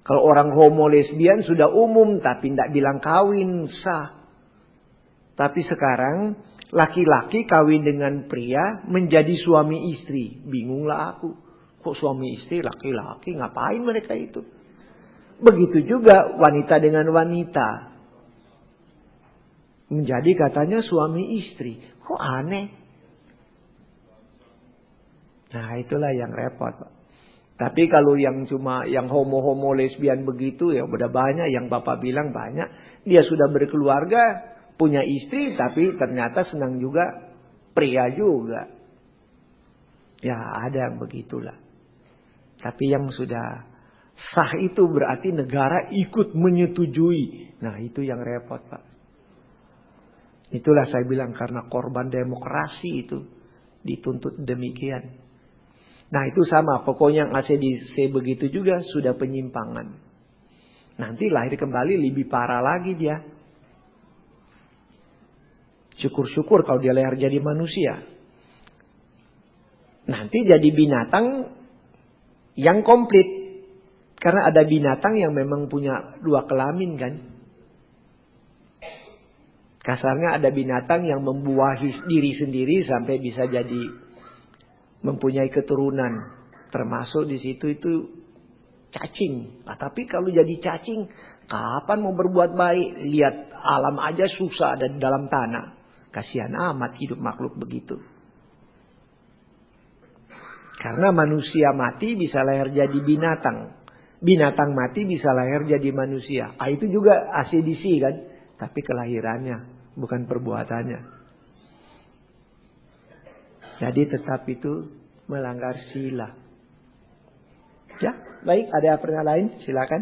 Kalau orang homo lesbian sudah umum tapi tidak bilang kawin, sah. Tapi sekarang laki-laki kawin dengan pria menjadi suami istri. Bingunglah aku. Kok suami istri laki-laki, ngapain mereka itu? Begitu juga wanita dengan wanita. Menjadi katanya suami istri. Kok aneh? Nah itulah yang repot, Pak. Tapi kalau yang cuma yang homo-homo lesbian begitu ya udah banyak, yang Bapak bilang banyak. Dia sudah berkeluarga, punya istri tapi ternyata senang juga pria juga. Ya ada yang begitulah. Tapi yang sudah sah itu berarti negara ikut menyetujui. Nah itu yang repot, Pak. Itulah saya bilang karena korban demokrasi itu dituntut demikian. Nah itu sama, pokoknya yang ACDC begitu juga sudah penyimpangan. Nanti lahir kembali lebih parah lagi dia. Syukur-syukur kalau dia lahir jadi manusia. Nanti jadi binatang yang komplit. Karena ada binatang yang memang punya dua kelamin kan. Kasarnya ada binatang yang membuahi diri sendiri sampai bisa jadi mempunyai keturunan, termasuk di situ itu cacing. Nah, tapi kalau jadi cacing, kapan mau berbuat baik? Lihat alam aja susah ada di dalam tanah. Kasihan amat hidup makhluk begitu. Karena manusia mati bisa lahir jadi binatang. Binatang mati bisa lahir jadi manusia. Ah, itu juga ACDC kan. Tapi kelahirannya, bukan perbuatannya. Jadi tetap itu melanggar sila. Ya, baik. Ada pertanyaan lain? Silakan.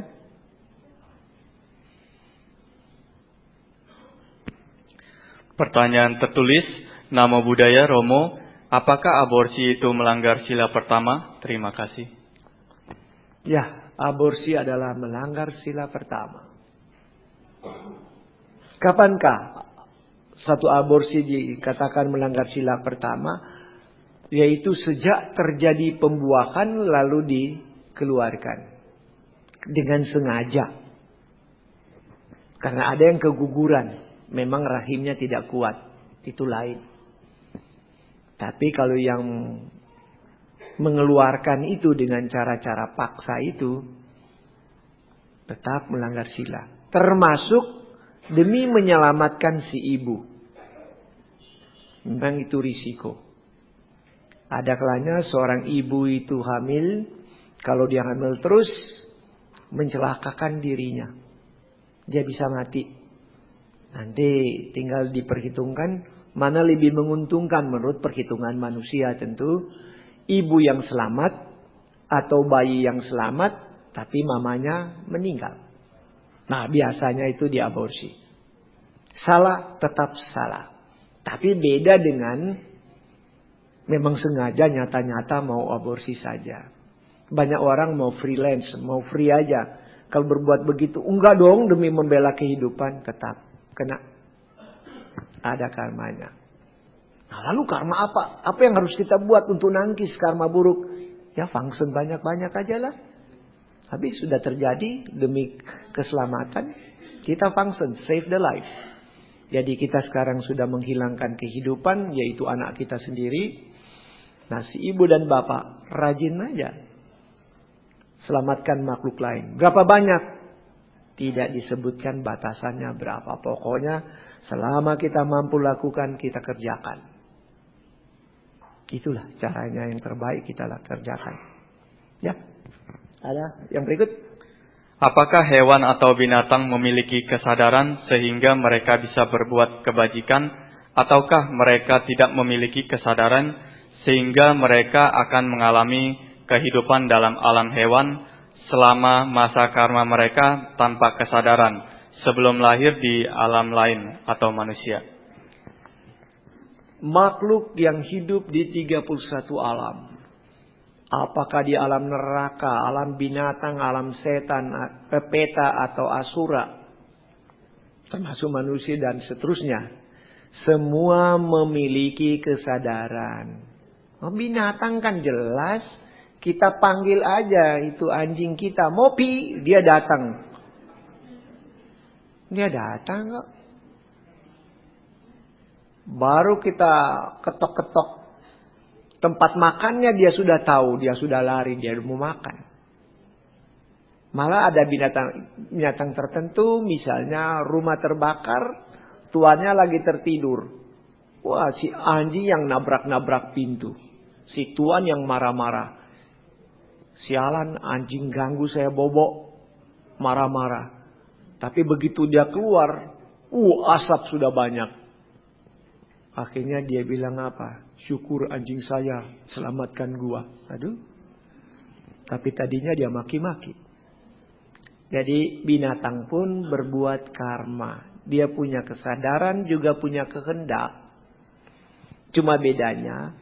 Pertanyaan tertulis, nama budaya Romo, apakah aborsi itu melanggar sila pertama? Terima kasih. Ya, aborsi adalah melanggar sila pertama. Kapankah satu aborsi dikatakan melanggar sila pertama? Yaitu sejak terjadi pembuahan lalu dikeluarkan. Dengan sengaja. Karena ada yang keguguran. Memang rahimnya tidak kuat. Itu lain. Tapi kalau yang mengeluarkan itu dengan cara-cara paksa itu, tetap melanggar sila. Termasuk demi menyelamatkan si ibu. Memang itu risiko. Ada kalanya seorang ibu itu hamil. Kalau dia hamil terus, mencelakakan dirinya. Dia bisa mati. Nanti tinggal diperhitungkan mana lebih menguntungkan menurut perhitungan manusia tentu. Ibu yang selamat atau bayi yang selamat tapi mamanya meninggal. Nah, biasanya itu diaborsi. Salah tetap salah. Tapi beda dengan memang sengaja nyata-nyata mau aborsi saja. Banyak orang mau freelance, mau free aja. Kalau berbuat begitu, enggak dong demi membela kehidupan, tetap kena. Ada karmanya. Nah, lalu karma apa? Apa yang harus kita buat untuk nangkis karma buruk? Ya function banyak-banyak aja lah. Habis sudah terjadi demi keselamatan, kita function, save the life. Jadi kita sekarang sudah menghilangkan kehidupan, yaitu anak kita sendiri. Nah, si ibu dan bapak rajin aja selamatkan makhluk lain. Berapa banyak? Tidak disebutkan batasannya berapa. Pokoknya selama kita mampu lakukan, kita kerjakan. Itulah caranya yang terbaik kita kerjakan. Ya, ada yang berikut. Apakah hewan atau binatang memiliki kesadaran sehingga mereka bisa berbuat kebajikan? Ataukah mereka tidak memiliki kesadaran sehingga mereka akan mengalami kehidupan dalam alam hewan selama masa karma mereka tanpa kesadaran sebelum lahir di alam lain atau manusia? Makhluk yang hidup di 31 alam. Apakah di alam neraka, alam binatang, alam setan, peta atau asura. Termasuk manusia dan seterusnya. Semua memiliki kesadaran. Binatang kan jelas. Kita panggil aja itu anjing kita. Mopi, dia datang. Dia datang kok. Baru kita ketok-ketok tempat makannya, dia sudah tahu. Dia sudah lari, dia mau makan. Malah ada binatang tertentu. Misalnya rumah terbakar. Tuannya lagi tertidur. Wah, si anjing yang nabrak-nabrak pintu. Si tuan yang marah-marah. Sialan, anjing ganggu saya bobok. Marah-marah. Tapi begitu dia keluar, asap sudah banyak. Akhirnya dia bilang apa? Syukur anjing saya, selamatkan gua. Aduh. Tapi tadinya dia maki-maki. Jadi binatang pun berbuat karma. Dia punya kesadaran, juga punya kehendak. Cuma bedanya,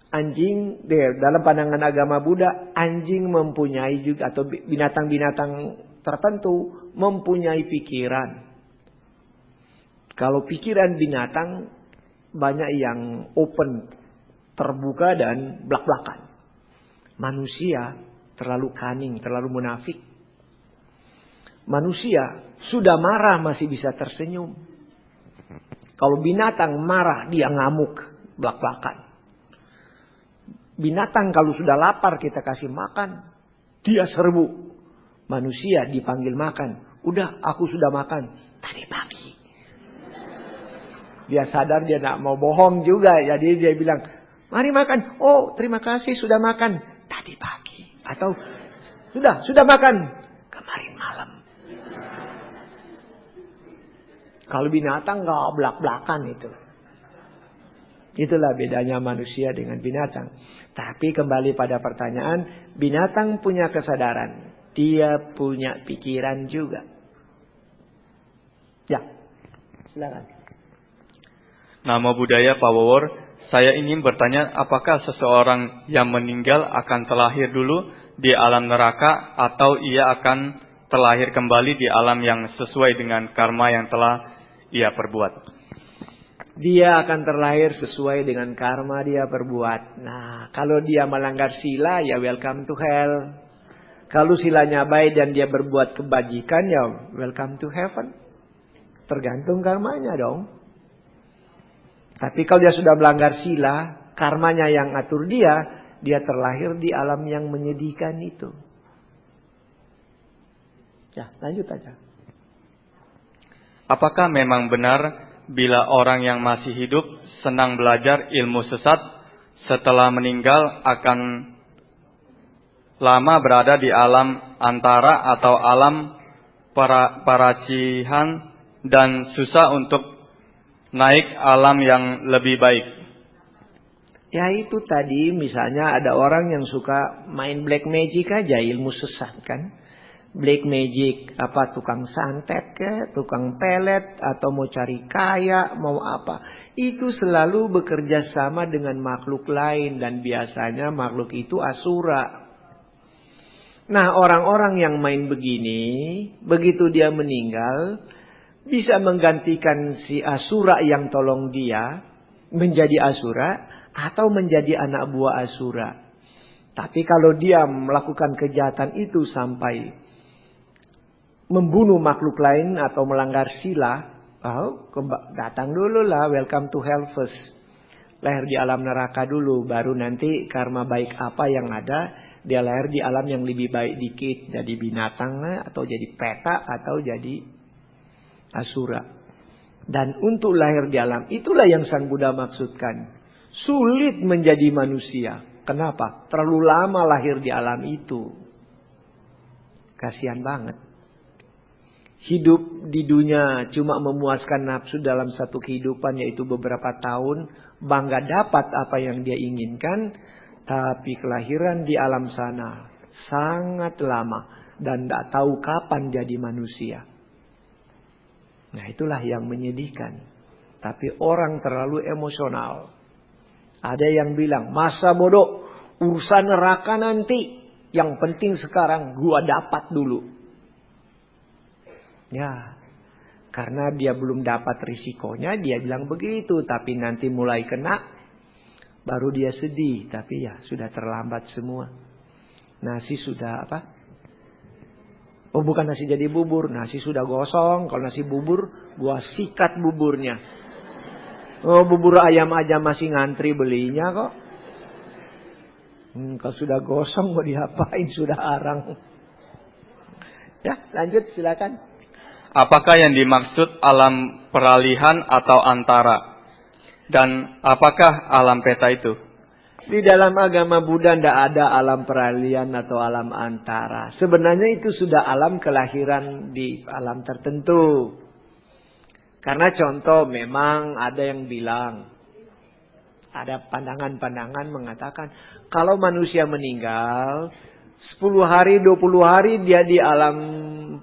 anjing, dalam pandangan agama Buddha, anjing mempunyai juga, atau binatang-binatang tertentu mempunyai pikiran. Kalau pikiran binatang banyak yang open, terbuka dan blak-blakan. Manusia terlalu cunning, terlalu munafik. Manusia sudah marah masih bisa tersenyum. Kalau binatang marah dia ngamuk, blak-blakan. Binatang kalau sudah lapar kita kasih makan, dia serbu. Manusia dipanggil makan. Udah, aku sudah makan. Tadi pagi. Dia sadar dia nak mau bohong juga. Jadi dia bilang, mari makan. Oh, terima kasih sudah makan. Tadi pagi. Atau, sudah makan. Kemarin malam. Kalau binatang gak belak-belakan itu. Itulah bedanya manusia dengan binatang. Tapi kembali pada pertanyaan, binatang punya kesadaran. Dia punya pikiran juga. Ya, silakan. Nama budaya Pak Wawor, saya ingin bertanya apakah seseorang yang meninggal akan terlahir dulu di alam neraka atau ia akan terlahir kembali di alam yang sesuai dengan karma yang telah ia perbuat? Dia akan terlahir sesuai dengan karma dia perbuat. Nah, kalau dia melanggar sila, ya welcome to hell. Kalau silanya baik dan dia berbuat kebajikan, ya welcome to heaven. Tergantung karmanya dong. Tapi kalau dia sudah melanggar sila, karmanya yang atur dia terlahir di alam yang menyedihkan itu. Ya, lanjut aja. Apakah memang benar bila orang yang masih hidup senang belajar ilmu sesat, setelah meninggal akan lama berada di alam antara atau alam paracihan dan susah untuk naik alam yang lebih baik? Ya itu tadi misalnya ada orang yang suka main black magic aja, ilmu sesat kan. Black magic, apa tukang santet ke, tukang pelet, atau mau cari kaya, mau apa. Itu selalu bekerja sama dengan makhluk lain dan biasanya makhluk itu asura. Nah orang-orang yang main begini, begitu dia meninggal, bisa menggantikan si asura yang tolong dia menjadi asura atau menjadi anak buah asura. Tapi kalau dia melakukan kejahatan itu sampai membunuh makhluk lain atau melanggar sila, datang dulu lah, welcome to hell first. Lahir di alam neraka dulu, baru nanti karma baik apa yang ada, dia lahir di alam yang lebih baik dikit. Jadi binatang atau jadi peta atau jadi asura. Dan untuk lahir di alam, itulah yang Sang Buddha maksudkan. Sulit menjadi manusia. Kenapa? Terlalu lama lahir di alam itu. Kasihan banget. Hidup di dunia cuma memuaskan nafsu dalam satu kehidupan, yaitu beberapa tahun. Bangga dapat apa yang dia inginkan. Tapi kelahiran di alam sana sangat lama. Dan tidak tahu kapan jadi manusia. Nah itulah yang menyedihkan. Tapi orang terlalu emosional. Ada yang bilang, masa bodoh, urusan neraka nanti. Yang penting sekarang gua dapat dulu. Ya, karena dia belum dapat risikonya, dia bilang begitu. Tapi nanti mulai kena, baru dia sedih. Tapi ya, sudah terlambat semua. Nasi sudah apa? Oh bukan nasi jadi bubur, nasi sudah gosong. Kalau nasi bubur, gua sikat buburnya. Oh bubur ayam aja masih ngantri belinya kok. Kalau sudah gosong mau diapain, sudah arang. Ya lanjut silakan. Apakah yang dimaksud alam peralihan atau antara? Dan apakah alam peta itu? Di dalam agama Buddha tidak ada alam peralihan atau alam antara. Sebenarnya itu sudah alam kelahiran di alam tertentu. Karena contoh memang ada yang bilang, ada pandangan-pandangan mengatakan, kalau manusia meninggal, 10 hari, 20 hari dia di alam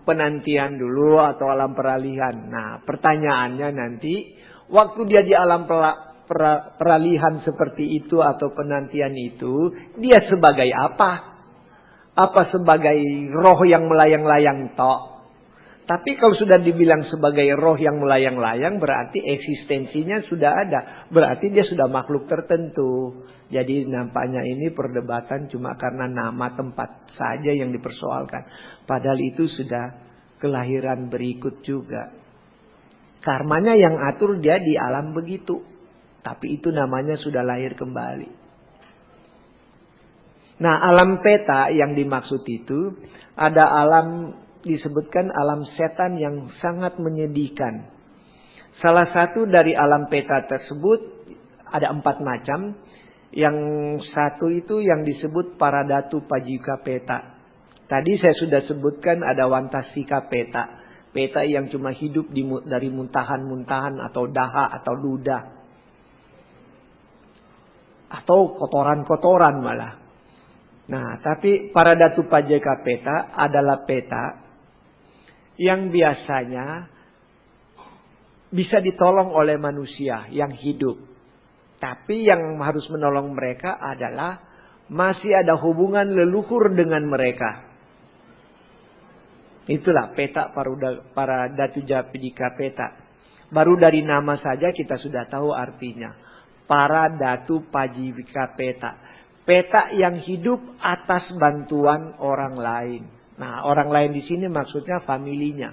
penantian dulu atau alam peralihan. Nah pertanyaannya nanti, waktu dia di alam peralihan seperti itu atau penantian itu, dia sebagai apa? Apa sebagai roh yang melayang-layang tok? Tapi kalau sudah dibilang sebagai roh yang melayang-layang, berarti eksistensinya sudah ada. Berarti dia sudah makhluk tertentu. Jadi nampaknya ini perdebatan cuma karena nama tempat saja yang dipersoalkan. Padahal itu sudah kelahiran berikut juga. Karmanya yang atur dia di alam begitu. Tapi itu namanya sudah lahir kembali. Nah alam peta yang dimaksud itu, ada alam disebutkan alam setan yang sangat menyedihkan. Salah satu dari alam peta tersebut ada 4 macam. Yang satu itu yang disebut Paradatu Pajika Peta. Tadi saya sudah sebutkan ada Wantasika Peta. Peta yang cuma hidup dari muntahan-muntahan atau daha atau duda. Atau kotoran-kotoran malah. Nah, tapi para datu pajeka peta adalah peta yang biasanya bisa ditolong oleh manusia yang hidup. Tapi yang harus menolong mereka adalah masih ada hubungan leluhur dengan mereka. Itulah peta para datu pajeka peta. Baru dari nama saja kita sudah tahu artinya. Para datu pajeka peta. Peta yang hidup atas bantuan orang lain. Nah, orang lain di sini maksudnya familinya.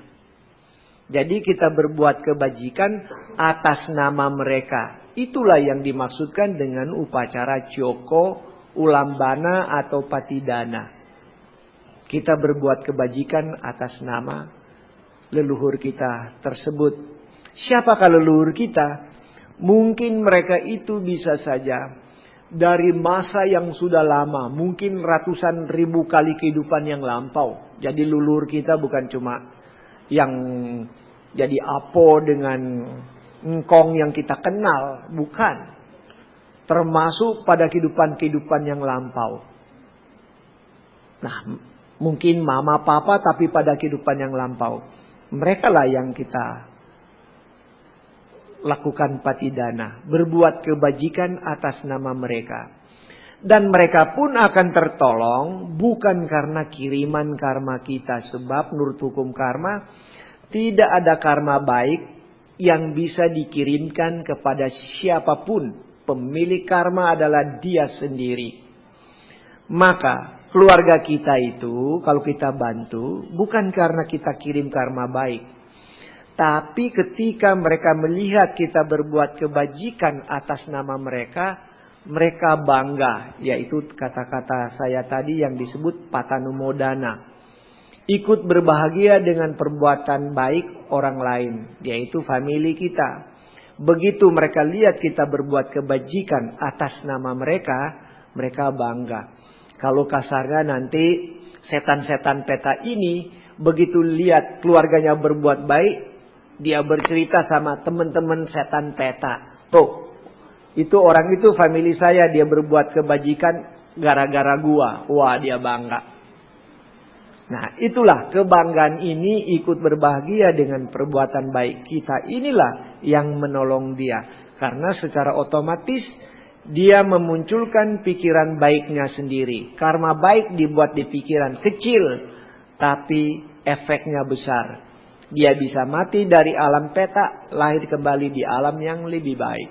Jadi kita berbuat kebajikan atas nama mereka. Itulah yang dimaksudkan dengan upacara Joko, Ulambana atau Patidana. Kita berbuat kebajikan atas nama leluhur kita tersebut. Siapakah leluhur kita? Mungkin mereka itu bisa saja dari masa yang sudah lama. Mungkin ratusan ribu kali kehidupan yang lampau. Jadi leluhur kita bukan cuma yang jadi apo dengan engkong yang kita kenal. Bukan. Termasuk pada kehidupan-kehidupan yang lampau. Nah, mungkin mama papa tapi pada kehidupan yang lampau. Mereka lah yang kita lakukan patidana. Berbuat kebajikan atas nama mereka. Dan mereka pun akan tertolong bukan karena kiriman karma kita. Sebab menurut hukum karma tidak ada karma baik yang bisa dikirimkan kepada siapapun. Pemilik karma adalah dia sendiri. Maka keluarga kita itu kalau kita bantu bukan karena kita kirim karma baik. Tapi ketika mereka melihat kita berbuat kebajikan atas nama mereka, mereka bangga. Yaitu kata-kata saya tadi yang disebut patanumodana. Ikut berbahagia dengan perbuatan baik orang lain. Yaitu famili kita. Begitu mereka lihat kita berbuat kebajikan atas nama mereka, mereka bangga. Kalau kasarnya nanti setan-setan peta ini begitu lihat keluarganya berbuat baik, dia bercerita sama teman-teman setan peta. Tuh, itu orang itu famili saya, dia berbuat kebajikan gara-gara gua. Wah, dia bangga. Nah, itulah kebanggaan ini ikut berbahagia dengan perbuatan baik kita. Inilah yang menolong dia. Karena secara otomatis dia memunculkan pikiran baiknya sendiri. Karma baik dibuat di pikiran kecil, tapi efeknya besar. Dia bisa mati dari alam peta, lahir kembali di alam yang lebih baik.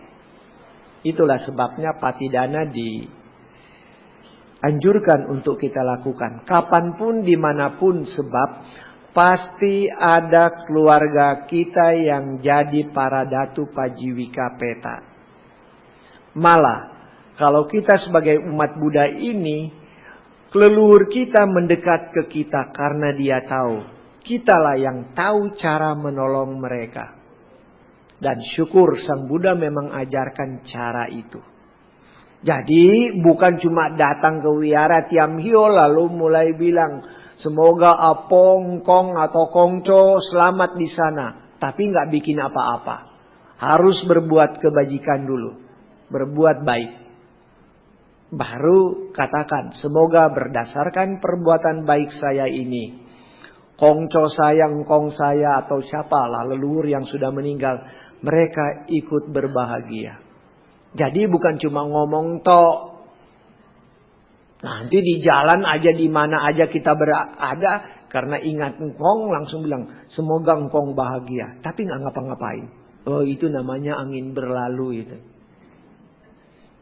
Itulah sebabnya patidana dianjurkan untuk kita lakukan. Kapanpun, dimanapun, sebab pasti ada keluarga kita yang jadi para datu pajiwika peta. Malah, kalau kita sebagai umat Buddha ini, leluhur kita mendekat ke kita karena dia tahu. Kitalah yang tahu cara menolong mereka. Dan syukur Sang Buddha memang ajarkan cara itu. Jadi bukan cuma datang ke wihara Tiamhio lalu mulai bilang, semoga Apong, Kong atau Kongco selamat di sana. Tapi nggak bikin apa-apa. Harus berbuat kebajikan dulu. Berbuat baik. Baru katakan, semoga berdasarkan perbuatan baik saya ini, Kongco saya, Engkong saya, atau siapalah leluhur yang sudah meninggal, mereka ikut berbahagia. Jadi bukan cuma ngomong tok. Nanti di jalan aja, di mana aja kita berada, karena ingat Engkong langsung bilang, semoga Engkong bahagia. Tapi nggak ngapa-ngapain. Oh, itu namanya angin berlalu itu.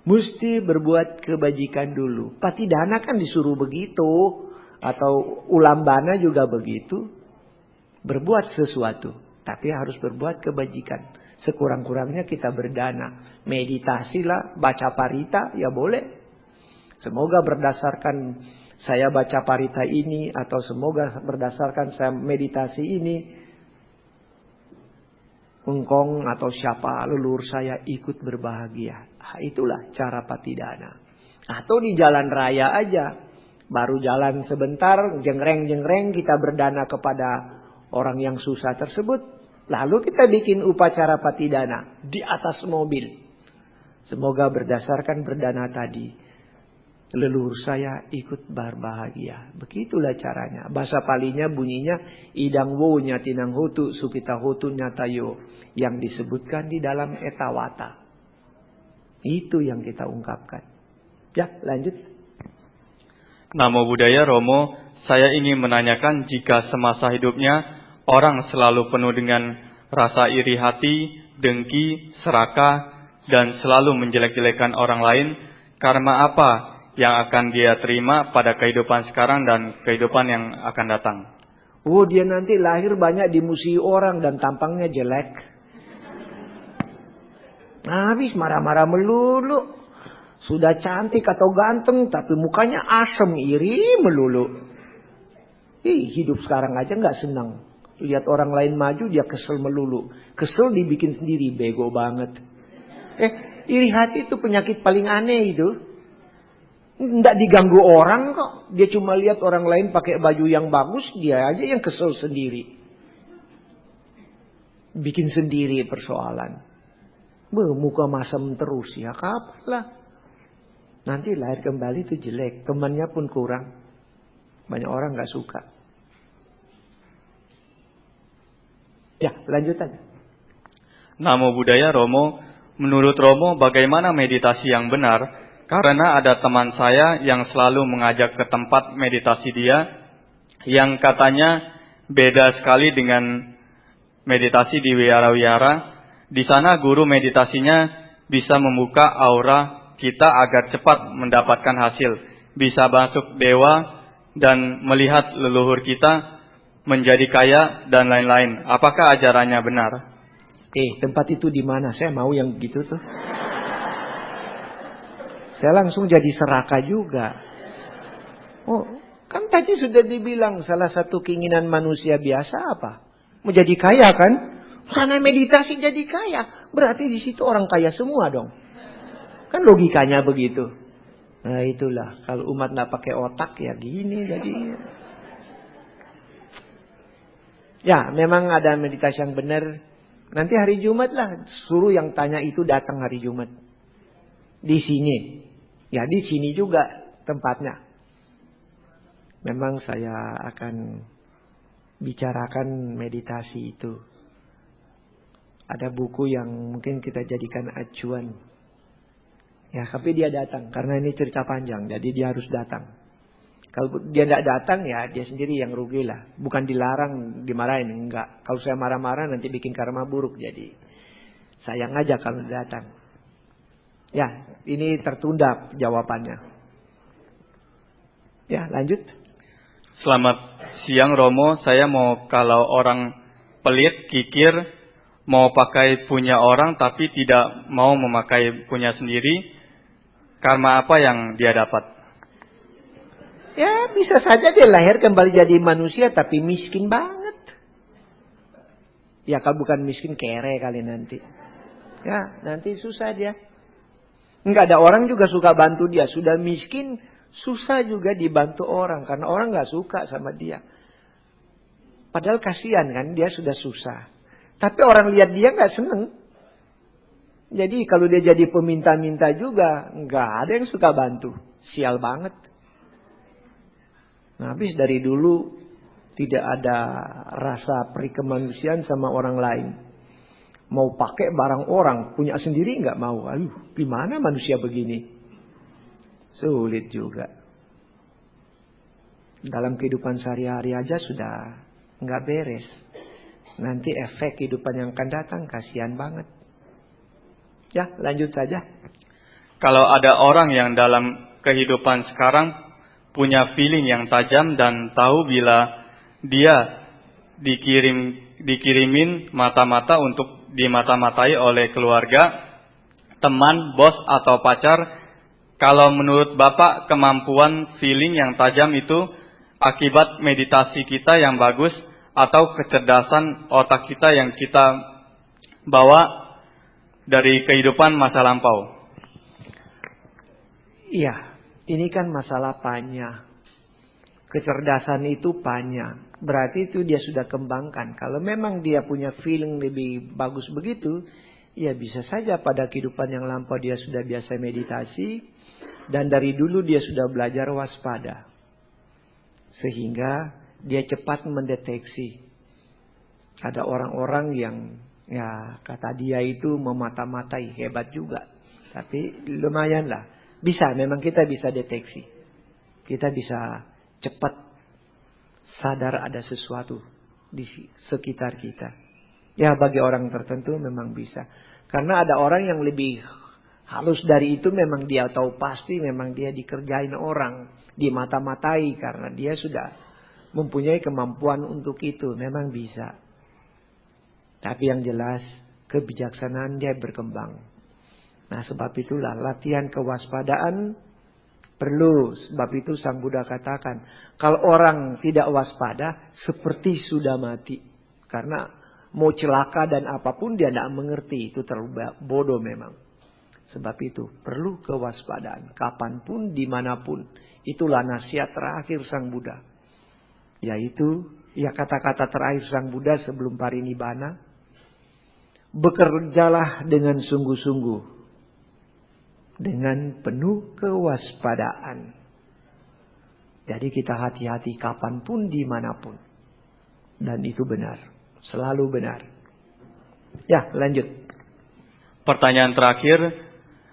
Mesti berbuat kebajikan dulu. Patidana kan disuruh begitu. Atau ulambana juga begitu. Berbuat sesuatu. Tapi harus berbuat kebajikan. Sekurang-kurangnya kita berdana. Meditasilah, baca parita, ya boleh. Semoga berdasarkan saya baca parita ini. Atau semoga berdasarkan saya meditasi ini. Engkong atau siapa leluhur saya ikut berbahagia. Itulah cara patidana. Atau di jalan raya aja. Baru jalan sebentar, jengreng-jengreng kita berdana kepada orang yang susah tersebut. Lalu kita bikin upacara patidana di atas mobil. Semoga berdasarkan berdana tadi, leluhur saya ikut berbahagia. Begitulah caranya. Bahasa Palinya bunyinya idang wo nyatinang hutu sukita hutu nyatayo, yang disebutkan di dalam Etawata. Itu yang kita ungkapkan. Ya, lanjut. Namo Buddhaya Romo, saya ingin menanyakan jika semasa hidupnya orang selalu penuh dengan rasa iri hati, dengki, serakah, dan selalu menjelek-jelekan orang lain, karma apa yang akan dia terima pada kehidupan sekarang dan kehidupan yang akan datang? Oh, dia nanti lahir banyak dimusuhi orang dan tampangnya jelek. Habis marah-marah melulu. Sudah cantik atau ganteng, tapi mukanya asem, iri melulu. Hidup sekarang aja nggak senang. Lihat orang lain maju, dia kesel melulu. Kesel dibikin sendiri, bego banget. Iri hati itu penyakit paling aneh itu. Nggak diganggu orang kok. Dia cuma lihat orang lain pakai baju yang bagus, dia aja yang kesel sendiri. Bikin sendiri persoalan. Muka masam terus, ya kapan lah. Nanti lahir kembali itu jelek. Temannya pun kurang. Banyak orang gak suka. Ya, lanjutan. Namo Buddhaya Romo, menurut Romo bagaimana meditasi yang benar? Karena ada teman saya yang selalu mengajak ke tempat meditasi dia, yang katanya beda sekali dengan meditasi di wihara-wihara. Di sana guru meditasinya bisa membuka aura kita agar cepat mendapatkan hasil, bisa masuk dewa dan melihat leluhur kita menjadi kaya dan lain-lain. Apakah ajarannya benar? Tempat itu di mana? Saya mau yang begitu tuh. Saya langsung jadi serakah juga. Oh, kan tadi sudah dibilang salah satu keinginan manusia biasa apa? Mau jadi kaya kan? Karena meditasi jadi kaya. Berarti di situ orang kaya semua dong. Kan logikanya begitu. Nah itulah. Kalau umat nggak pakai otak ya gini jadi. Ya memang ada meditasi yang benar. Nanti hari Jumat lah. Suruh yang tanya itu datang hari Jumat. Di sini. Ya di sini juga tempatnya. Memang saya akan bicarakan meditasi itu. Ada buku yang mungkin kita jadikan acuan. Ya, tapi dia datang. Karena ini cerita panjang. Jadi dia harus datang. Kalau dia tidak datang ya dia sendiri yang rugi lah. Bukan dilarang, dimarahin. Enggak. Kalau saya marah-marah nanti bikin karma buruk. Jadi sayang aja kalau datang. Ya, ini tertunda jawabannya. Ya, lanjut. Selamat siang Romo, saya mau kalau orang pelit, kikir, mau pakai punya orang tapi tidak mau memakai punya sendiri, karma apa yang dia dapat? Ya bisa saja dia lahir kembali jadi manusia tapi miskin banget. Ya kalau bukan miskin kere kali nanti. Ya nanti susah dia. Enggak ada orang juga suka bantu dia. Sudah miskin susah juga dibantu orang. Karena orang gak suka sama dia. Padahal kasihan kan dia sudah susah. Tapi orang lihat dia gak seneng. Jadi kalau dia jadi peminta-minta juga, nggak ada yang suka bantu. Sial banget. Nah, habis dari dulu tidak ada rasa perikemanusiaan sama orang lain. Mau pakai barang orang, punya sendiri nggak mau. Aduh, gimana manusia begini? Sulit juga. Dalam kehidupan sehari-hari aja sudah nggak beres. Nanti efek kehidupan yang akan datang kasihan banget. Ya, lanjut saja. Kalau ada orang yang dalam kehidupan sekarang punya feeling yang tajam dan tahu bila dia dikirimin mata-mata untuk dimata-matai oleh keluarga, teman, bos atau pacar, kalau menurut Bapak kemampuan feeling yang tajam itu akibat meditasi kita yang bagus atau kecerdasan otak kita yang kita bawa dari kehidupan masa lampau? Iya, ini kan masalah panya. Kecerdasan itu panya. Berarti itu dia sudah kembangkan. Kalau memang dia punya feeling lebih bagus begitu, Ya bisa saja pada kehidupan yang lampau dia sudah biasa meditasi. Dan dari dulu dia sudah belajar waspada. Sehingga dia cepat mendeteksi. Ada orang-orang yang ya kata dia itu memata-matai, hebat juga. Tapi lumayan lah. Bisa, memang kita bisa deteksi. Kita bisa cepat sadar ada sesuatu di sekitar kita. Ya bagi orang tertentu memang bisa. Karena ada orang yang lebih halus dari itu, memang dia tahu pasti memang dia dikerjain orang. Dimata-matai karena dia sudah mempunyai kemampuan untuk itu. Memang bisa. Tapi yang jelas kebijaksanaan dia berkembang. Nah sebab itulah latihan kewaspadaan perlu. Sebab itu Sang Buddha katakan, kalau orang tidak waspada seperti sudah mati. Karena mau celaka dan apapun dia tidak mengerti. Itu terlalu bodoh memang. Sebab itu perlu kewaspadaan. Kapanpun, dimanapun. Itulah nasihat terakhir Sang Buddha. Yaitu, ya kata-kata terakhir Sang Buddha sebelum parinibbana. Bekerjalah dengan sungguh-sungguh. Dengan penuh kewaspadaan. Jadi kita hati-hati kapanpun, dimanapun. Dan itu benar. Selalu benar. Ya, lanjut. Pertanyaan terakhir,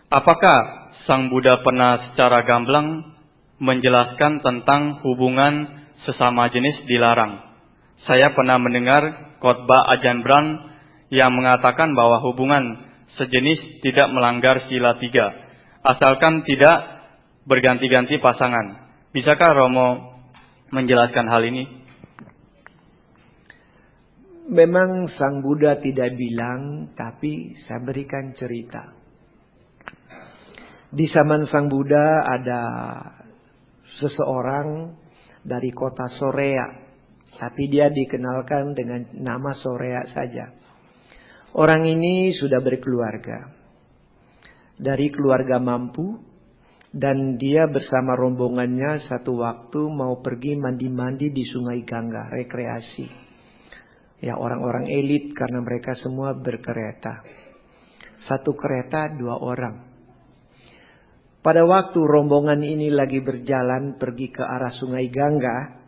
apakah Sang Buddha pernah secara gamblang menjelaskan tentang hubungan sesama jenis dilarang? Saya pernah mendengar khotbah Ajahn Brahm yang mengatakan bahwa hubungan sejenis tidak melanggar sila 3, asalkan tidak berganti-ganti pasangan. Bisakah Romo menjelaskan hal ini? Memang Sang Buddha tidak bilang, tapi saya berikan cerita. Di zaman Sang Buddha ada seseorang dari kota Sorea. Tapi dia dikenalkan dengan nama Sorea saja. Orang ini sudah berkeluarga. Dari keluarga mampu. Dan dia bersama rombongannya satu waktu mau pergi mandi-mandi di Sungai Gangga, rekreasi. Ya orang-orang elit karena mereka semua berkereta. Satu kereta 2 orang. Pada waktu rombongan ini lagi berjalan pergi ke arah Sungai Gangga.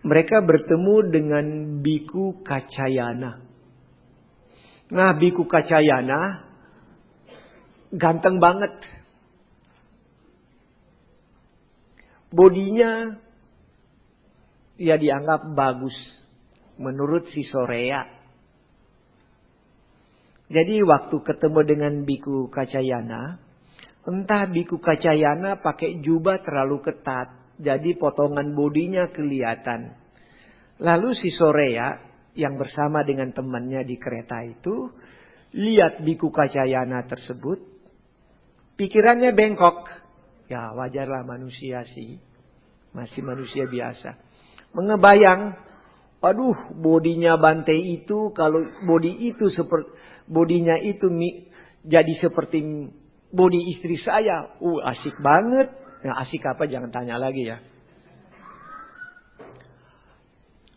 Mereka bertemu dengan Biku Kacayana. Nah Biku Kacayana ganteng banget. Bodinya ya dianggap bagus. Menurut si Sorea. Jadi waktu ketemu dengan Biku Kacayana. Entah Biku Kacayana pakai jubah terlalu ketat. Jadi potongan bodinya kelihatan. Lalu si Sorea yang bersama dengan temannya di kereta itu. Lihat Biku Kacayana tersebut. Pikirannya bengkok. Ya wajarlah manusia sih. Masih manusia biasa. Mengebayang. Aduh, bodinya Bante itu, kalau bodi itu seperti bodinya itu jadi seperti bodi istri saya. Asik banget. Nah, asik apa jangan tanya lagi ya.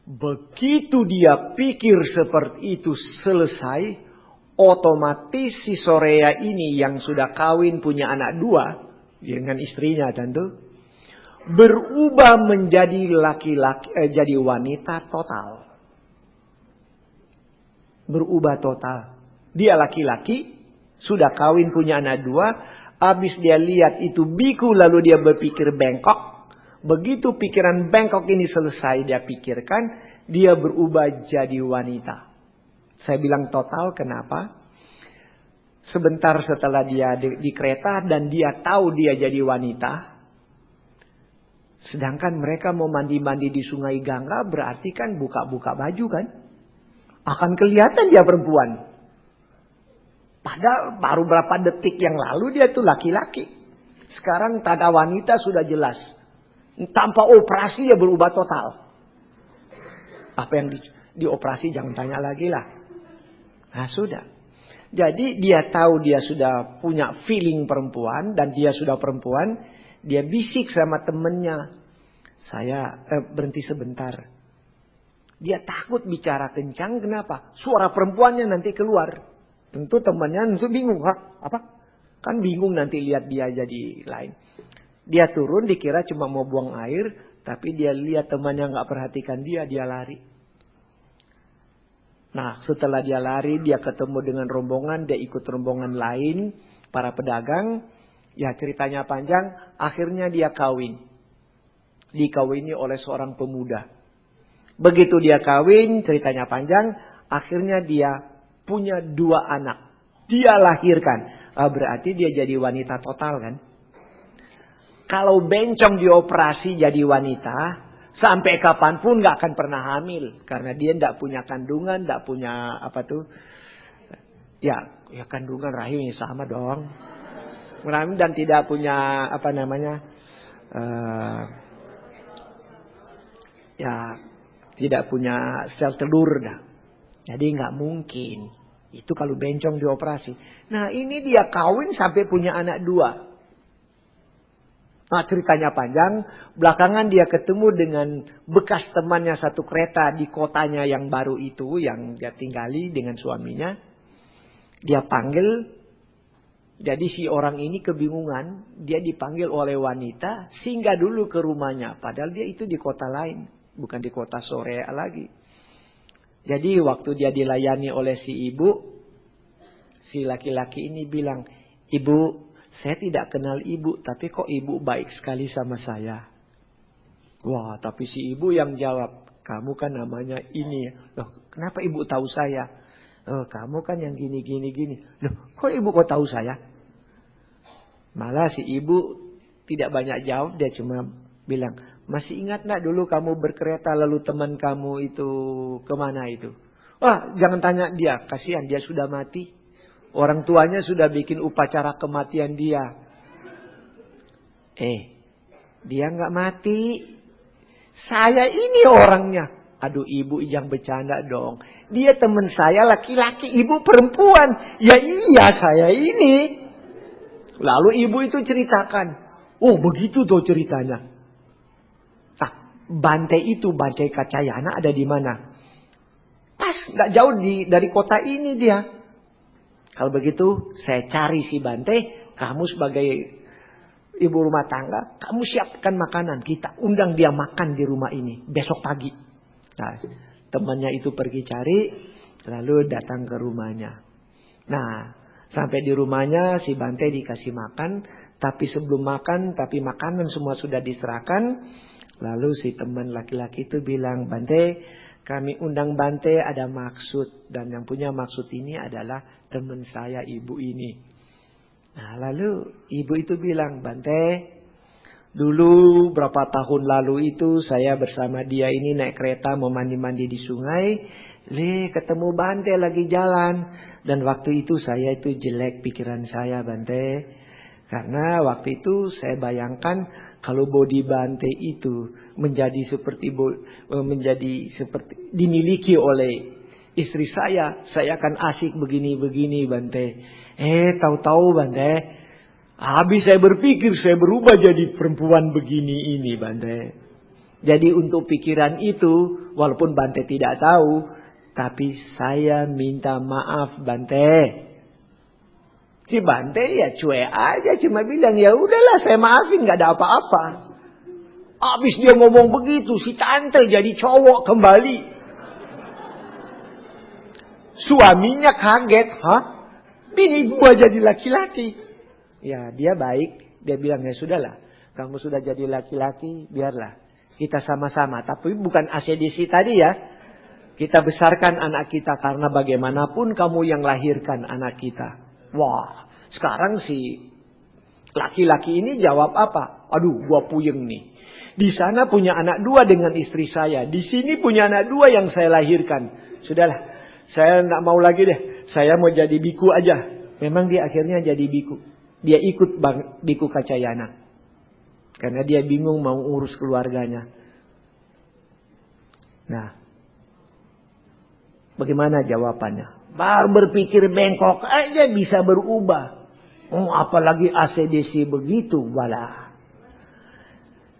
Begitu dia pikir seperti itu selesai, otomatis si Sorea ini yang sudah kawin punya anak 2 dengan istrinya tentu. Berubah menjadi laki-laki, jadi wanita total. Berubah total. Dia laki-laki, sudah kawin punya anak 2. Habis dia lihat itu biku lalu dia berpikir bengkok. Begitu pikiran bengkok ini selesai dia pikirkan, dia berubah jadi wanita. Saya bilang total kenapa? Sebentar setelah dia di kereta dan dia tahu dia jadi wanita. Sedangkan mereka mau mandi-mandi di Sungai Gangga berarti kan buka-buka baju kan. Akan kelihatan dia perempuan. Padahal baru berapa detik yang lalu dia tuh laki-laki. Sekarang tanda wanita sudah jelas. Tanpa operasi dia berubah total. Apa yang dioperasi jangan tanya lagi lah. Nah sudah. Jadi dia tahu dia sudah punya feeling perempuan dan dia sudah perempuan. Dia bisik sama temennya. Saya berhenti sebentar. Dia takut bicara kencang. Kenapa? Suara perempuannya nanti keluar. Tentu temannya bingung. Apa? Kan bingung nanti lihat dia jadi lain. Dia turun dikira cuma mau buang air. Tapi dia lihat temannya nggak perhatikan dia lari. Nah, setelah dia lari, dia ketemu dengan rombongan. Dia ikut rombongan lain. Para pedagang. Ya, ceritanya panjang. Akhirnya dia kawin. Dikawini oleh seorang pemuda. Begitu dia kawin, ceritanya panjang. Akhirnya dia punya 2 anak. Dia lahirkan. Berarti dia jadi wanita total kan. Kalau bencong dioperasi jadi wanita, sampai kapanpun gak akan pernah hamil. Karena dia tidak punya kandungan, tidak punya apa tuh. Ya kandungan rahimnya sama dong. Rahim dan tidak punya apa namanya. Tidak punya sel telur dah. Jadi nggak mungkin. Itu kalau bencong dioperasi. Nah ini dia kawin sampai punya anak 2. Nah ceritanya panjang. Belakangan dia ketemu dengan bekas temannya satu kereta di kotanya yang baru itu. Yang dia tinggali dengan suaminya. Dia panggil. Jadi si orang ini kebingungan. Dia dipanggil oleh wanita. Singgah dulu ke rumahnya. Padahal dia itu di kota lain. Bukan di kota Sorea lagi. Jadi waktu dia dilayani oleh si ibu. Si laki-laki ini bilang. Ibu, saya tidak kenal ibu. Tapi kok ibu baik sekali sama saya. Wah, tapi si ibu yang jawab. Kamu kan namanya ini. Loh, kenapa ibu tahu saya? Kamu kan yang gini. Loh, kok ibu kok tahu saya? Malah si ibu tidak banyak jawab. Dia cuma bilang. Masih ingat nak dulu kamu berkereta lalu teman kamu itu kemana itu? Wah, jangan tanya dia. Kasihan dia sudah mati. Orang tuanya sudah bikin upacara kematian dia. Dia nggak mati. Saya ini orangnya. Aduh ibu jangan bercanda dong. Dia teman saya laki-laki, ibu perempuan. Ya iya saya ini. Lalu ibu itu ceritakan. Oh begitu tuh ceritanya. Bantai itu, Bantai Kacayana ada di mana? Pas, nggak jauh dari kota ini dia. Kalau begitu, saya cari si Bantai. Kamu sebagai ibu rumah tangga, kamu siapkan makanan. Kita undang dia makan di rumah ini besok pagi. Nah, temannya itu pergi cari, lalu datang ke rumahnya. Nah, sampai di rumahnya si Bantai dikasih makan. Tapi sebelum makan, tapi makanan semua sudah diserahkan. Lalu si teman laki-laki itu bilang, Bante, kami undang Bante ada maksud. Dan yang punya maksud ini adalah teman saya ibu ini. Nah lalu ibu itu bilang, Bante, dulu berapa tahun lalu itu saya bersama dia ini naik kereta mau mandi-mandi di sungai. Ketemu Bante lagi jalan. Dan waktu itu saya itu jelek pikiran saya Bante. Karena waktu itu saya bayangkan kalau body Bante itu menjadi seperti dimiliki oleh istri saya akan asik begini Bante. Tahu-tahu Bante, habis saya berpikir saya berubah jadi perempuan begini ini Bante. Jadi untuk pikiran itu, walaupun Bante tidak tahu, tapi saya minta maaf Bante. Si Bante ya cuek aja cuma bilang ya udahlah saya maafin nggak ada apa-apa. Habis dia ngomong begitu si tante jadi cowok kembali. Suaminya kaget, bini gua jadi laki-laki. Ya dia baik, dia bilang ya sudahlah, kamu sudah jadi laki-laki, biarlah kita sama-sama. Tapi bukan ACDC tadi ya. Kita besarkan anak kita karena bagaimanapun kamu yang lahirkan anak kita. Wah, sekarang si laki-laki ini jawab apa? Aduh, gua puyeng nih. Di sana punya anak 2 dengan istri saya. Di sini punya anak 2 yang saya lahirkan. Sudahlah, saya enggak mau lagi deh. Saya mau jadi biku aja. Memang dia akhirnya jadi biku. Dia ikut biku Kacayana. Karena dia bingung mau urus keluarganya. Nah, bagaimana jawabannya? Baru berpikir bengkok aja bisa berubah. Apalagi ACDC begitu, walah.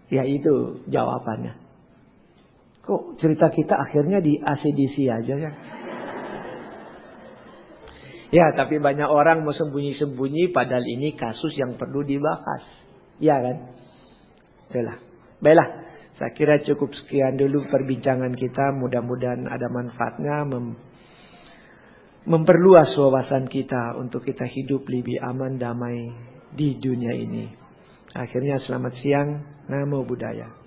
Ya itu jawabannya. Kok cerita kita akhirnya di ACDC aja ya? Ya, tapi banyak orang mau sembunyi-sembunyi padahal ini kasus yang perlu dibahas. Ya kan? Itulah. Baiklah, saya kira cukup sekian dulu perbincangan kita. Mudah-mudahan ada manfaatnya, memperluas wawasan kita untuk kita hidup lebih aman, damai di dunia ini. Akhirnya selamat siang, Namo Buddhaya.